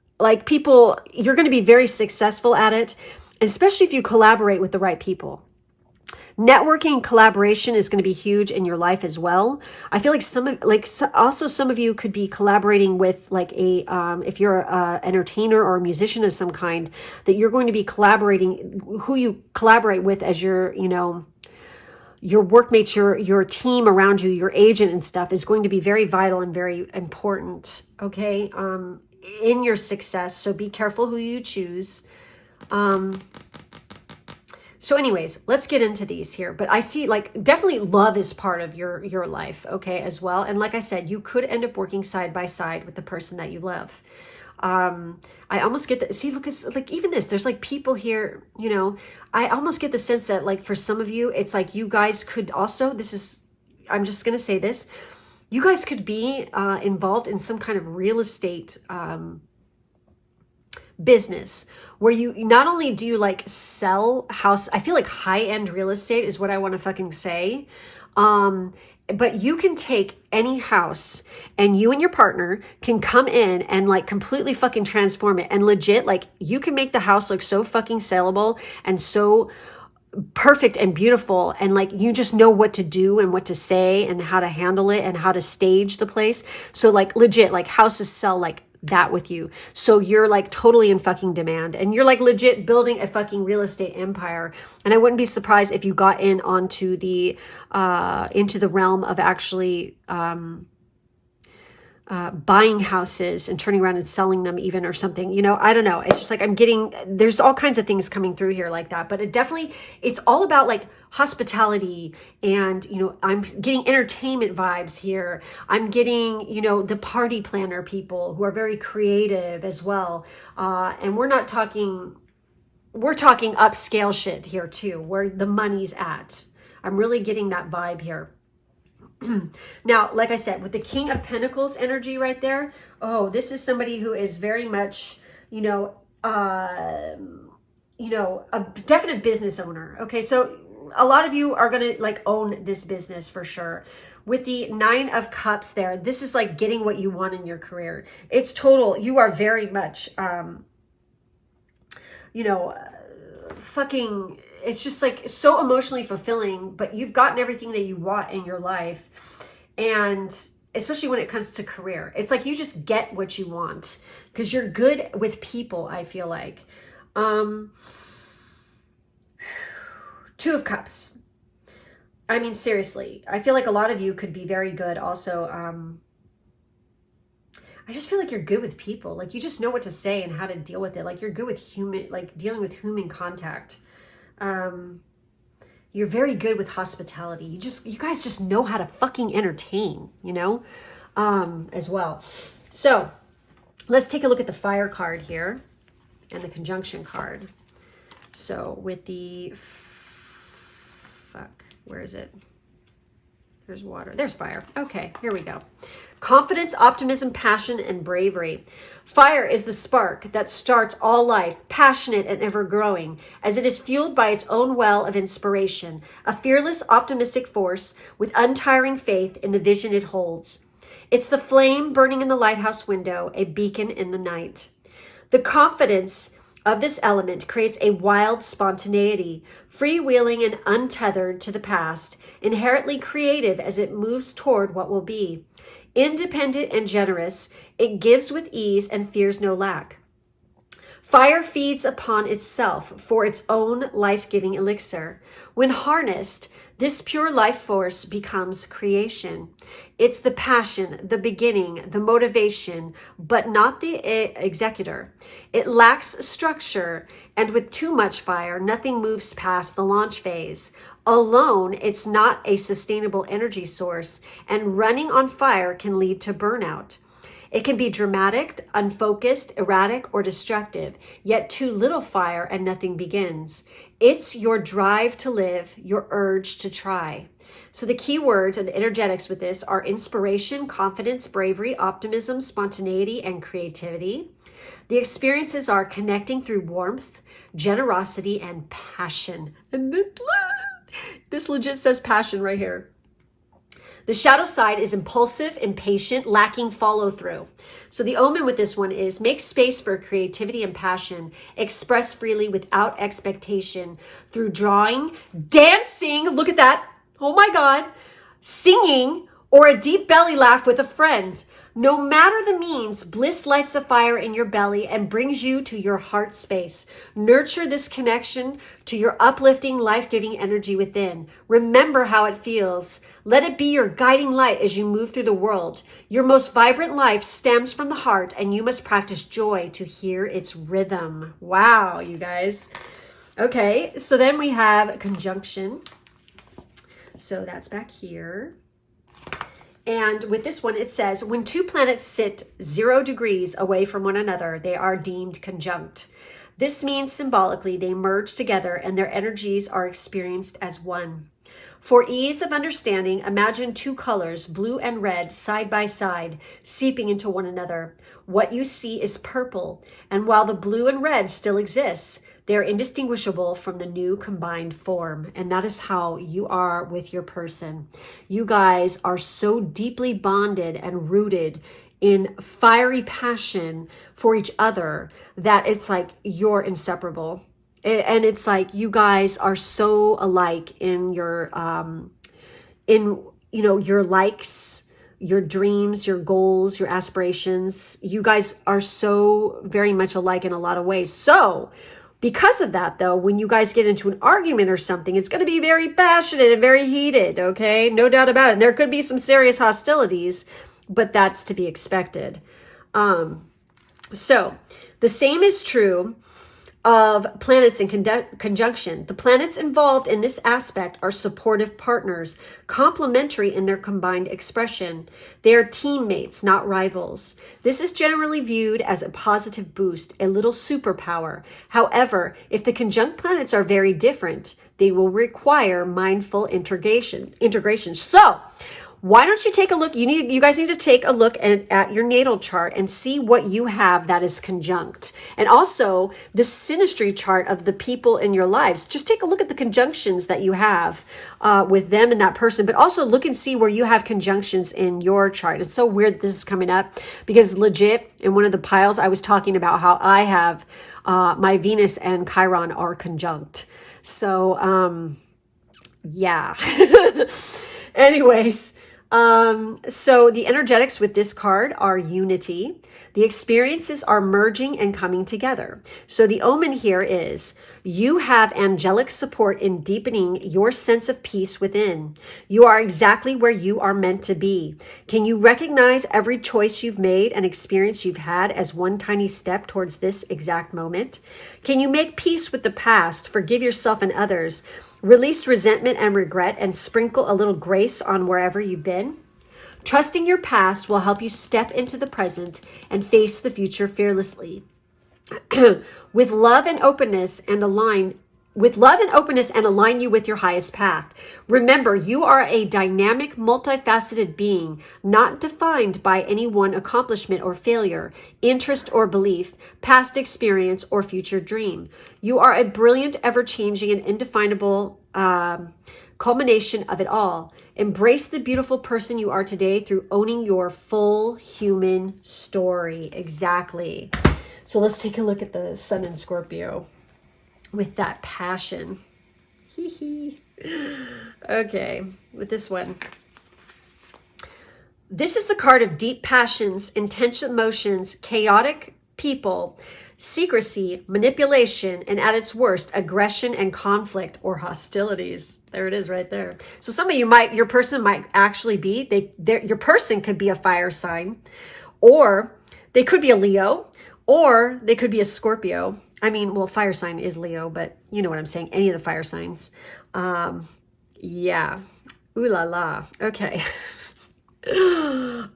people, you're going to be very successful at it, especially if you collaborate with the right people. Networking collaboration is going to be huge in your life as well. I feel like some of you could be collaborating with like if you're a entertainer or a musician of some kind, that you're going to be collaborating, who you collaborate with as your, you know, your workmates, your team around you, your agent and stuff is going to be very vital and very important, okay, in your success. So be careful who you choose. So anyways, let's get into these here. But I see like definitely love is part of your life, okay, as well. And like I said, you could end up working side by side with the person that you love. I almost get look, it's like even this, there's like people here, you know, I almost get the sense that like for some of you, it's like you guys could also, I'm just going to say this, you guys could be involved in some kind of real estate business where you not only do you like sell house, I feel like high-end real estate is what I want to fucking say. But you can take any house and you and your partner can come in and like completely fucking transform it. And legit, like you can make the house look so fucking sellable and so perfect and beautiful. And like you just know what to do and what to say and how to handle it and how to stage the place. So like legit, like houses sell like that with you. So you're like totally in fucking demand and you're like legit building a fucking real estate empire. And I wouldn't be surprised if you got in onto the into the realm of actually buying houses and turning around and selling them even or something, you know, I don't know. It's just like there's all kinds of things coming through here like that, but it's all about like hospitality and, you know, I'm getting entertainment vibes here. I'm getting, you know, the party planner people who are very creative as well. And we're talking upscale shit here too, where the money's at. I'm really getting that vibe here. Now, like I said, with the King of Pentacles energy right there, oh, this is somebody who is very much, a definite business owner. Okay, so a lot of you are going to like own this business for sure. With the 9 of Cups there, this is like getting what you want in your career. It's total, you are very much, fucking, it's just like so emotionally fulfilling, but you've gotten everything that you want in your life. And especially when it comes to career, it's like you just get what you want because you're good with people, I feel like. 2 of Cups. I mean, seriously, I feel like a lot of you could be very good also. I just feel like you're good with people. Like you just know what to say and how to deal with it. Like you're good with dealing with human contact. You're very good with hospitality. You guys just know how to fucking entertain, you know, as well. So let's take a look at the Fire card here and the Conjunction card. So with the, where is it? There's water. There's fire. Okay, here we go. Confidence, optimism, passion, and bravery. Fire is the spark that starts all life, passionate and ever growing, as it is fueled by its own well of inspiration, a fearless, optimistic force with untiring faith in the vision it holds. It's the flame burning in the lighthouse window, a beacon in the night. The confidence of this element creates a wild spontaneity, freewheeling and untethered to the past, inherently creative as it moves toward what will be. Independent and generous, it gives with ease and fears no lack. Fire feeds upon itself for its own life-giving elixir. When harnessed, this pure life force becomes creation. It's the passion, the beginning, the motivation, but not the executor. It lacks structure, and with too much fire, nothing moves past the launch phase. Alone, it's not a sustainable energy source, and running on fire can lead to burnout. It can be dramatic, unfocused, erratic, or destructive, yet too little fire and nothing begins. It's your drive to live, your urge to try. So the key words and the energetics with this are inspiration, confidence, bravery, optimism, spontaneity, and creativity. The experiences are connecting through warmth, generosity, and passion. And this legit says passion right here. The shadow side is impulsive, impatient, lacking follow through. So the omen with this one is make space for creativity and passion. Express freely without expectation through drawing, dancing, look at that, oh my God, singing, or a deep belly laugh with a friend. No matter the means, bliss lights a fire in your belly and brings you to your heart space. Nurture this connection to your uplifting, life-giving energy within. Remember how it feels. Let it be your guiding light as you move through the world. Your most vibrant life stems from the heart, and you must practice joy to hear its rhythm. Wow, you guys. Okay, so then we have conjunction. So that's back here. And with this one, it says, when 2 planets sit 0 degrees away from one another, they are deemed conjunct. This means symbolically they merge together and their energies are experienced as one. For ease of understanding, imagine two colors, blue and red, side by side, seeping into one another. What you see is purple, and while the blue and red still exists, they're indistinguishable from the new combined form. And that is how you are with your person. You guys are so deeply bonded and rooted in fiery passion for each other that it's like you're inseparable. And it's like you guys are so alike in your your likes, your dreams, your goals, your aspirations. You guys are so very much alike in a lot of ways. So because of that, though, when you guys get into an argument or something, it's going to be very passionate and very heated, okay? No doubt about it. And there could be some serious hostilities, but that's to be expected. So the same is true of planets in conjunction. The planets involved in this aspect are supportive partners, complementary in their combined expression. They are teammates, not rivals. This is generally viewed as a positive boost, a little superpower. However, if the conjunct planets are very different, they will require mindful integration. So, why don't you take a look? You guys need to take a look at your natal chart and see what you have that is conjunct. And also the synastry chart of the people in your lives. Just take a look at the conjunctions that you have with them and that person, but also look and see where you have conjunctions in your chart. It's so weird that this is coming up because legit in one of the piles, I was talking about how I have my Venus and Chiron are conjunct. So, yeah. Anyways, so the energetics with this card are unity. The experiences are merging and coming together. So the omen here is you have angelic support in deepening your sense of peace within. You are exactly where you are meant to be. Can you recognize every choice you've made and experience you've had as one tiny step towards this exact moment? Can you make peace with the past, forgive yourself and others, release resentment and regret, and sprinkle a little grace on wherever you've been? Trusting your past will help you step into the present and face the future fearlessly. With love and openness and align you with your highest path. Remember, you are a dynamic, multifaceted being, not defined by any one accomplishment or failure, interest or belief, past experience or future dream. You are a brilliant, ever-changing, and indefinable culmination of it all. Embrace the beautiful person you are today through owning your full human story. Exactly. So let's take a look at the Sun in Scorpio with that passion. Okay, with this one. This is the card of deep passions, intense emotions, chaotic people, secrecy, manipulation, and at its worst, aggression and conflict or hostilities. There it is right there. So some of you your person might actually be, your person could be a fire sign, or they could be a Leo, or they could be a Scorpio. I mean, well, fire sign is Leo, but you know what I'm saying. Any of the fire signs. Yeah. Ooh la la. Okay.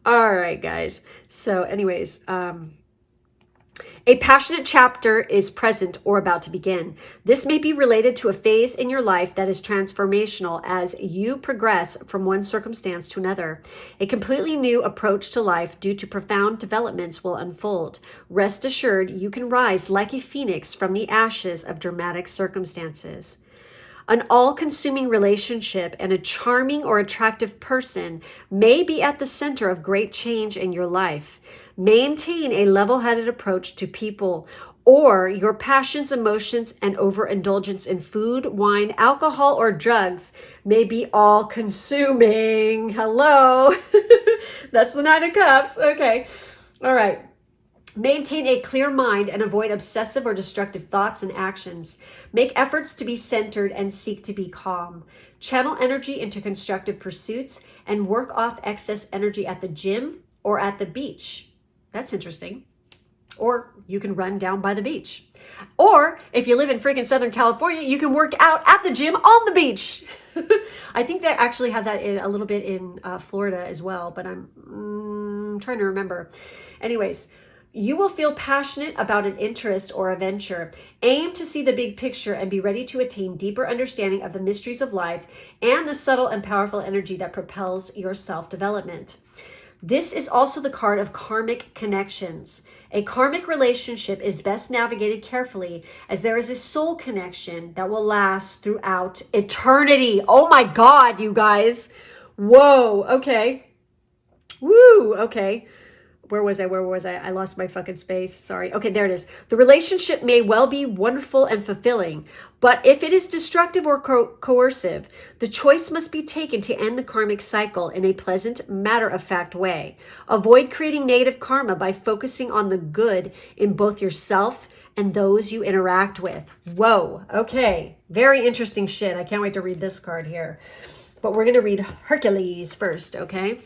All right, guys. So anyways, a passionate chapter is present or about to begin. This may be related to a phase in your life that is transformational as you progress from one circumstance to another. A completely new approach to life due to profound developments will unfold. Rest assured, you can rise like a phoenix from the ashes of dramatic circumstances. An all-consuming relationship and a charming or attractive person may be at the center of great change in your life. Maintain a level-headed approach to people, or your passions, emotions, and overindulgence in food, wine, alcohol, or drugs may be all-consuming. Hello. That's the Nine of Cups. Okay. All right. Maintain a clear mind and avoid obsessive or destructive thoughts and actions. Make efforts to be centered and seek to be calm. Channel energy into constructive pursuits and work off excess energy at the gym or at the beach. That's interesting. Or you can run down by the beach. Or if you live in freaking Southern California, you can work out at the gym on the beach. I think they actually have that a little bit in Florida as well, but I'm trying to remember. Anyways, You will feel passionate about an interest or a venture. Aim to see the big picture and be ready to attain deeper understanding of the mysteries of life and the subtle and powerful energy that propels your self-development. This is also the card of karmic connections. A karmic relationship is best navigated carefully as there is a soul connection that will last throughout eternity. Oh my God, you guys. Whoa, okay. Woo, okay. Where was I? I lost my fucking space. Sorry. Okay, there it is. The relationship may well be wonderful and fulfilling, but if it is destructive or coercive, the choice must be taken to end the karmic cycle in a pleasant, matter-of-fact way. Avoid creating negative karma by focusing on the good in both yourself and those you interact with. Whoa. Okay. Very interesting shit. I can't wait to read this card here. But we're going to read Hercules first, okay?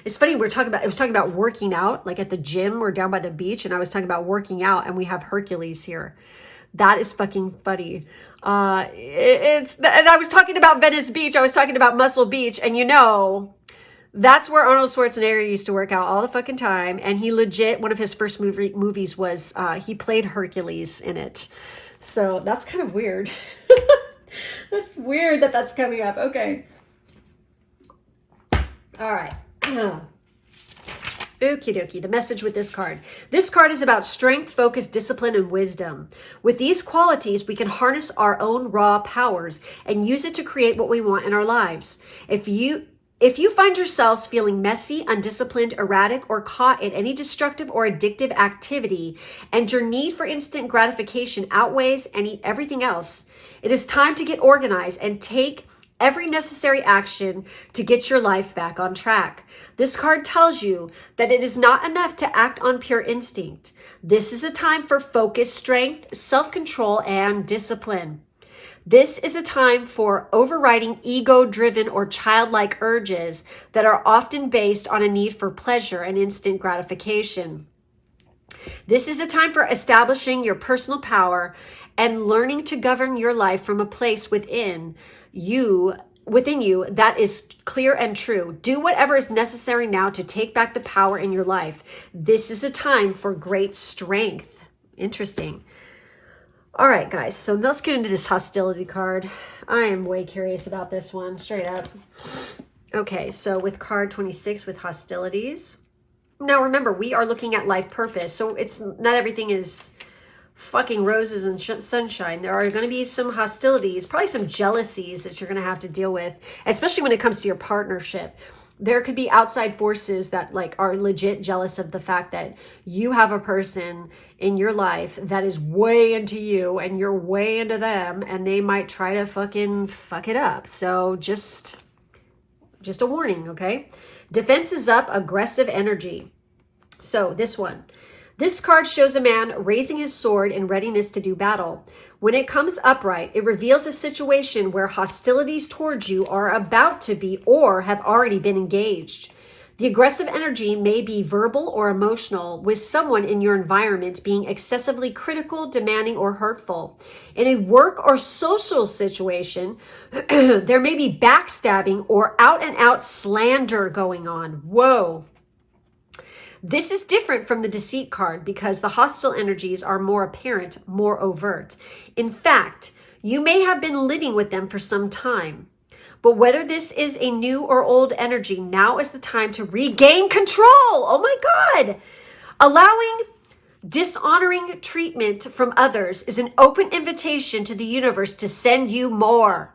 It's funny, I was talking about working out, like at the gym or down by the beach, and I was talking about working out, and we have Hercules here. That is fucking funny. And I was talking about Venice Beach, I was talking about Muscle Beach, and you know, that's where Arnold Schwarzenegger used to work out all the fucking time, and he legit, one of his first movies was, he played Hercules in it. So that's kind of weird. That's weird that that's coming up. Okay. All right. Okie dokie. The message with this card. This card is about strength, focus, discipline, and wisdom. With these qualities, we can harness our own raw powers and use it to create what we want in our lives. If you find yourselves feeling messy, undisciplined, erratic, or caught in any destructive or addictive activity, and your need for instant gratification outweighs everything else, it is time to get organized and take every necessary action to get your life back on track. This card tells you that it is not enough to act on pure instinct. This is a time for focus, strength, self-control, and discipline. This is a time for overriding ego-driven or childlike urges that are often based on a need for pleasure and instant gratification. This is a time for establishing your personal power and learning to govern your life from a place within you that is clear and true. Do whatever is necessary now to take back the power in your life. This is a time for great strength. Interesting. All right, guys. So let's get into this hostility card. I am way curious about this one, straight up. Okay, so with card 26 with hostilities. Now remember, we are looking at life purpose. So it's not everything is fucking roses and sunshine. There are going to be some hostilities, probably some jealousies that you're going to have to deal with, especially when it comes to your partnership. There could be outside forces that like are legit jealous of the fact that you have a person in your life that is way into you and you're way into them, and they might try to fucking fuck it up. So just a warning, okay? Defense is up, aggressive energy. So this one. This card shows a man raising his sword in readiness to do battle. When it comes upright, it reveals a situation where hostilities towards you are about to be or have already been engaged. The aggressive energy may be verbal or emotional, with someone in your environment being excessively critical, demanding, or hurtful. In a work or social situation, there may be backstabbing or out-and-out slander going on. Whoa. This is different from the deceit card because the hostile energies are more apparent, more overt. In fact, you may have been living with them for some time. But whether this is a new or old energy, now is the time to regain control. Oh my God. Allowing dishonoring treatment from others is an open invitation to the universe to send you more.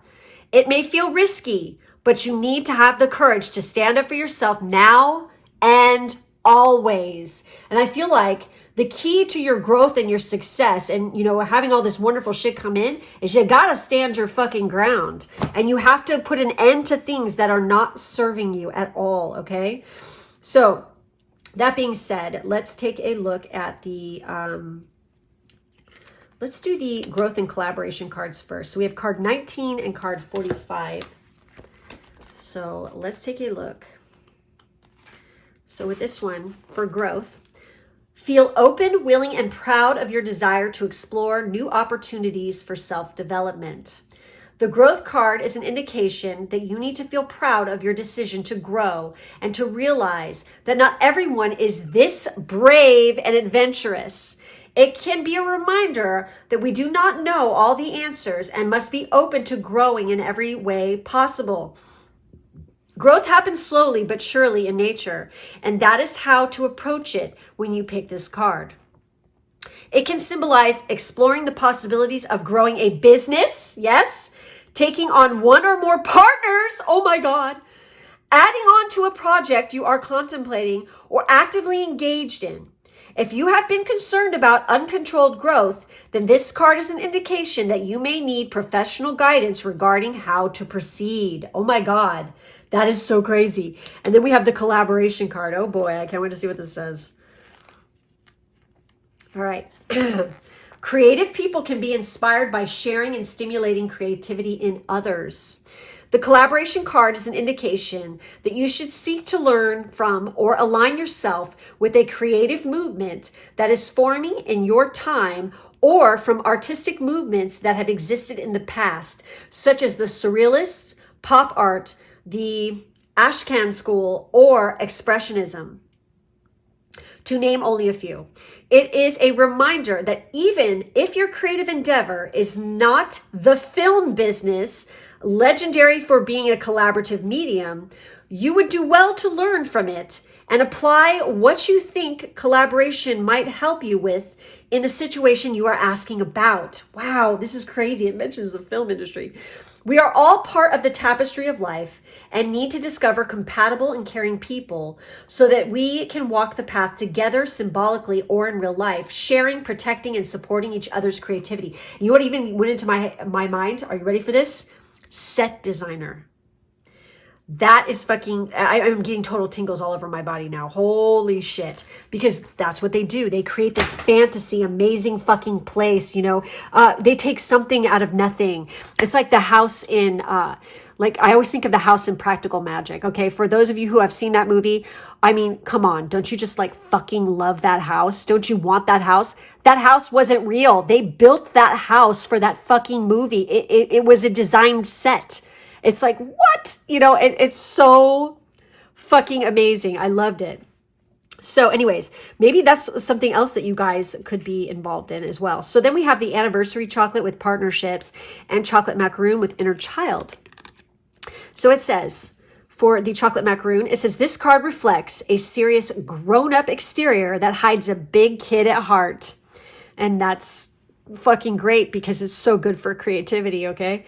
It may feel risky, but you need to have the courage to stand up for yourself now and always. And I feel like the key to your growth and your success and, you know, having all this wonderful shit come in is you gotta stand your fucking ground. And you have to put an end to things that are not serving you at all, okay? So that being said, let's take a look at the, let's do the growth and collaboration cards first. So we have card 19 and card 45. So let's take a look. So with this one, for growth, feel open, willing, and proud of your desire to explore new opportunities for self-development. The growth card is an indication that you need to feel proud of your decision to grow and to realize that not everyone is this brave and adventurous. It can be a reminder that we do not know all the answers and must be open to growing in every way possible. Growth happens slowly but surely in nature, and that is how to approach it when you pick this card. It can symbolize exploring the possibilities of growing a business, yes, taking on one or more partners, oh my God, adding on to a project you are contemplating or actively engaged in. If you have been concerned about uncontrolled growth, then this card is an indication that you may need professional guidance regarding how to proceed. Oh my God, that is so crazy. And then we have the collaboration card. Oh boy, I can't wait to see what this says. All right. Creative people can be inspired by sharing and stimulating creativity in others. The collaboration card is an indication that you should seek to learn from or align yourself with a creative movement that is forming in your time or from artistic movements that have existed in the past, such as the Surrealists, pop art, the Ashcan School, or Expressionism, to name only a few. It is a reminder that even if your creative endeavor is not the film business, legendary for being a collaborative medium, you would do well to learn from it and apply what you think collaboration might help you with in the situation you are asking about. Wow, this is crazy. It mentions the film industry. We are all part of the tapestry of life and need to discover compatible and caring people so that we can walk the path together symbolically or in real life, sharing, protecting, and supporting each other's creativity. You know what even went into my mind? Are you ready for this? Set designer. That is fucking, I'm getting total tingles all over my body now. Holy shit. Because that's what they do. They create this fantasy, amazing fucking place, you know. They take something out of nothing. It's like the house in, like I always think of the house in Practical Magic, okay? For those of you who have seen that movie, I mean, come on. Don't you just like fucking love that house? Don't you want that house? That house wasn't real. They built that house for that fucking movie. It was a designed set. It's like, what? You know, it's so fucking amazing. I loved it. So anyways, maybe that's something else that you guys could be involved in as well. So then we have the anniversary chocolate with partnerships and chocolate macaroon with inner child. So it says, for the chocolate macaroon, it says, this card reflects a serious grown-up exterior that hides a big kid at heart. And that's fucking great because it's so good for creativity, okay?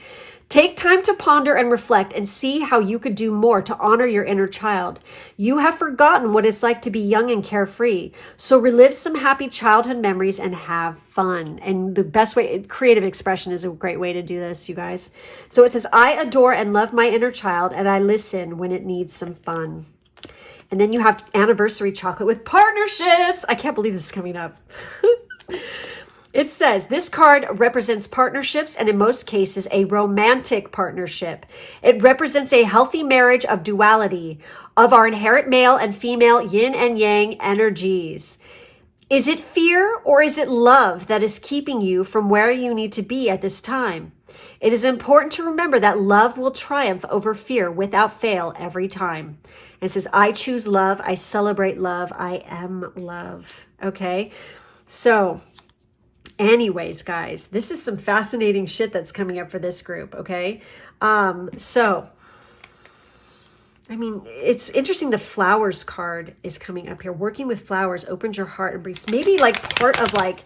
Take time to ponder and reflect and see how you could do more to honor your inner child. You have forgotten what it's like to be young and carefree. So relive some happy childhood memories and have fun. And the best way, creative expression is a great way to do this, you guys. So it says, I adore and love my inner child and I listen when it needs some fun. And then you have anniversary chocolate with partnerships. I can't believe this is coming up. It says, this card represents partnerships and in most cases, a romantic partnership. It represents a healthy marriage of duality, of our inherent male and female yin and yang energies. Is it fear or is it love that is keeping you from where you need to be at this time? It is important to remember that love will triumph over fear without fail every time. And it says, I choose love. I celebrate love. I am love. Okay. So anyways, guys, this is some fascinating shit that's coming up for this group, okay? So, I mean, it's interesting the flowers card is coming up here. Working with flowers opens your heart and brings maybe like part of like,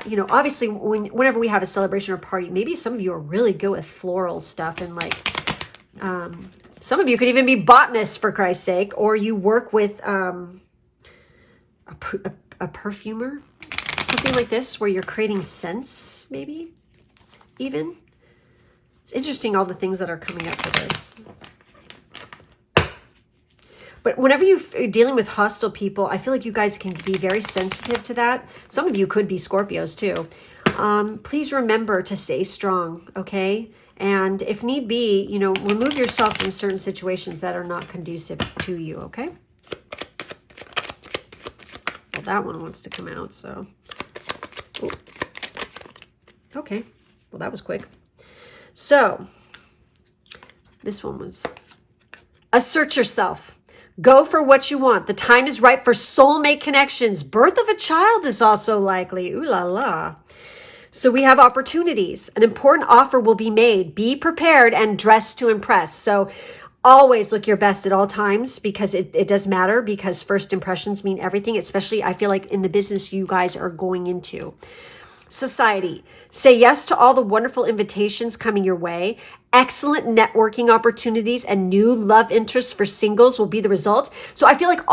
you know, obviously whenever we have a celebration or party, maybe some of you are really good with floral stuff and like, some of you could even be botanists for Christ's sake, or you work with a perfumer. Something like this where you're creating scents, maybe even. It's interesting all the things that are coming up for this. But whenever you're dealing with hostile people, I feel like you guys can be very sensitive to that. Some of you could be Scorpios too. Please remember to stay strong, okay? And if need be, you know, remove yourself from certain situations that are not conducive to you, okay? Well, that one wants to come out, so... Ooh. Okay, well, that was quick. So this one was assert yourself. Go for what you want. The time is right for soulmate connections. Birth of a child is also likely. Ooh la la. So we have opportunities. An important offer will be made. Be prepared and dress to impress. So always look your best at all times, because it does matter, because first impressions mean everything, especially I feel like in the business you guys are going into. Society. Say yes to all the wonderful invitations coming your way. Excellent networking opportunities and new love interests for singles will be the result. So I feel like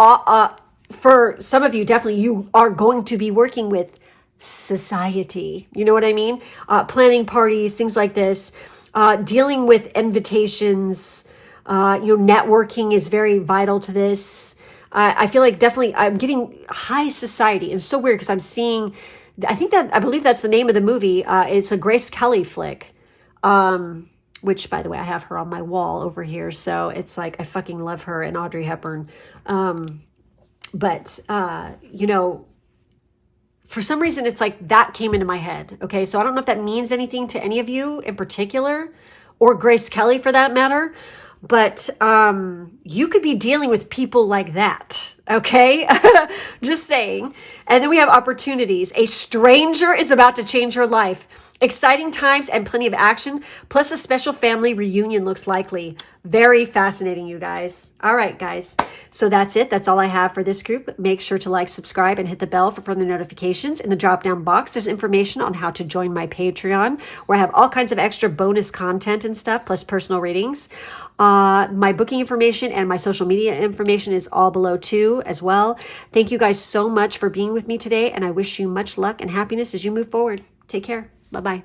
for some of you, definitely you are going to be working with society. You know what I mean? Planning parties, things like this. Dealing with invitations. Networking is very vital to this. I feel like definitely I'm getting high society. And it's so weird because I'm seeing, I believe that's the name of the movie. It's a Grace Kelly flick. Which, by the way, I have her on my wall over here. So it's like, I fucking love her and Audrey Hepburn. For some reason, it's like that came into my head. Okay, so I don't know if that means anything to any of you in particular, or Grace Kelly for that matter. But you could be dealing with people like that, okay? Just saying. And then we have opportunities. A stranger is about to change your life. Exciting times and plenty of action, plus a special family reunion looks likely. Very fascinating, you guys. All right, guys. So that's it. That's all I have for this group. Make sure to like, subscribe, and hit the bell for further notifications. In the drop-down box, there's information on how to join my Patreon, where I have all kinds of extra bonus content and stuff, plus personal readings. My booking information and my social media information is all below too as well. Thank you guys so much for being with me today, and I wish you much luck and happiness as you move forward. Take care. Bye-bye.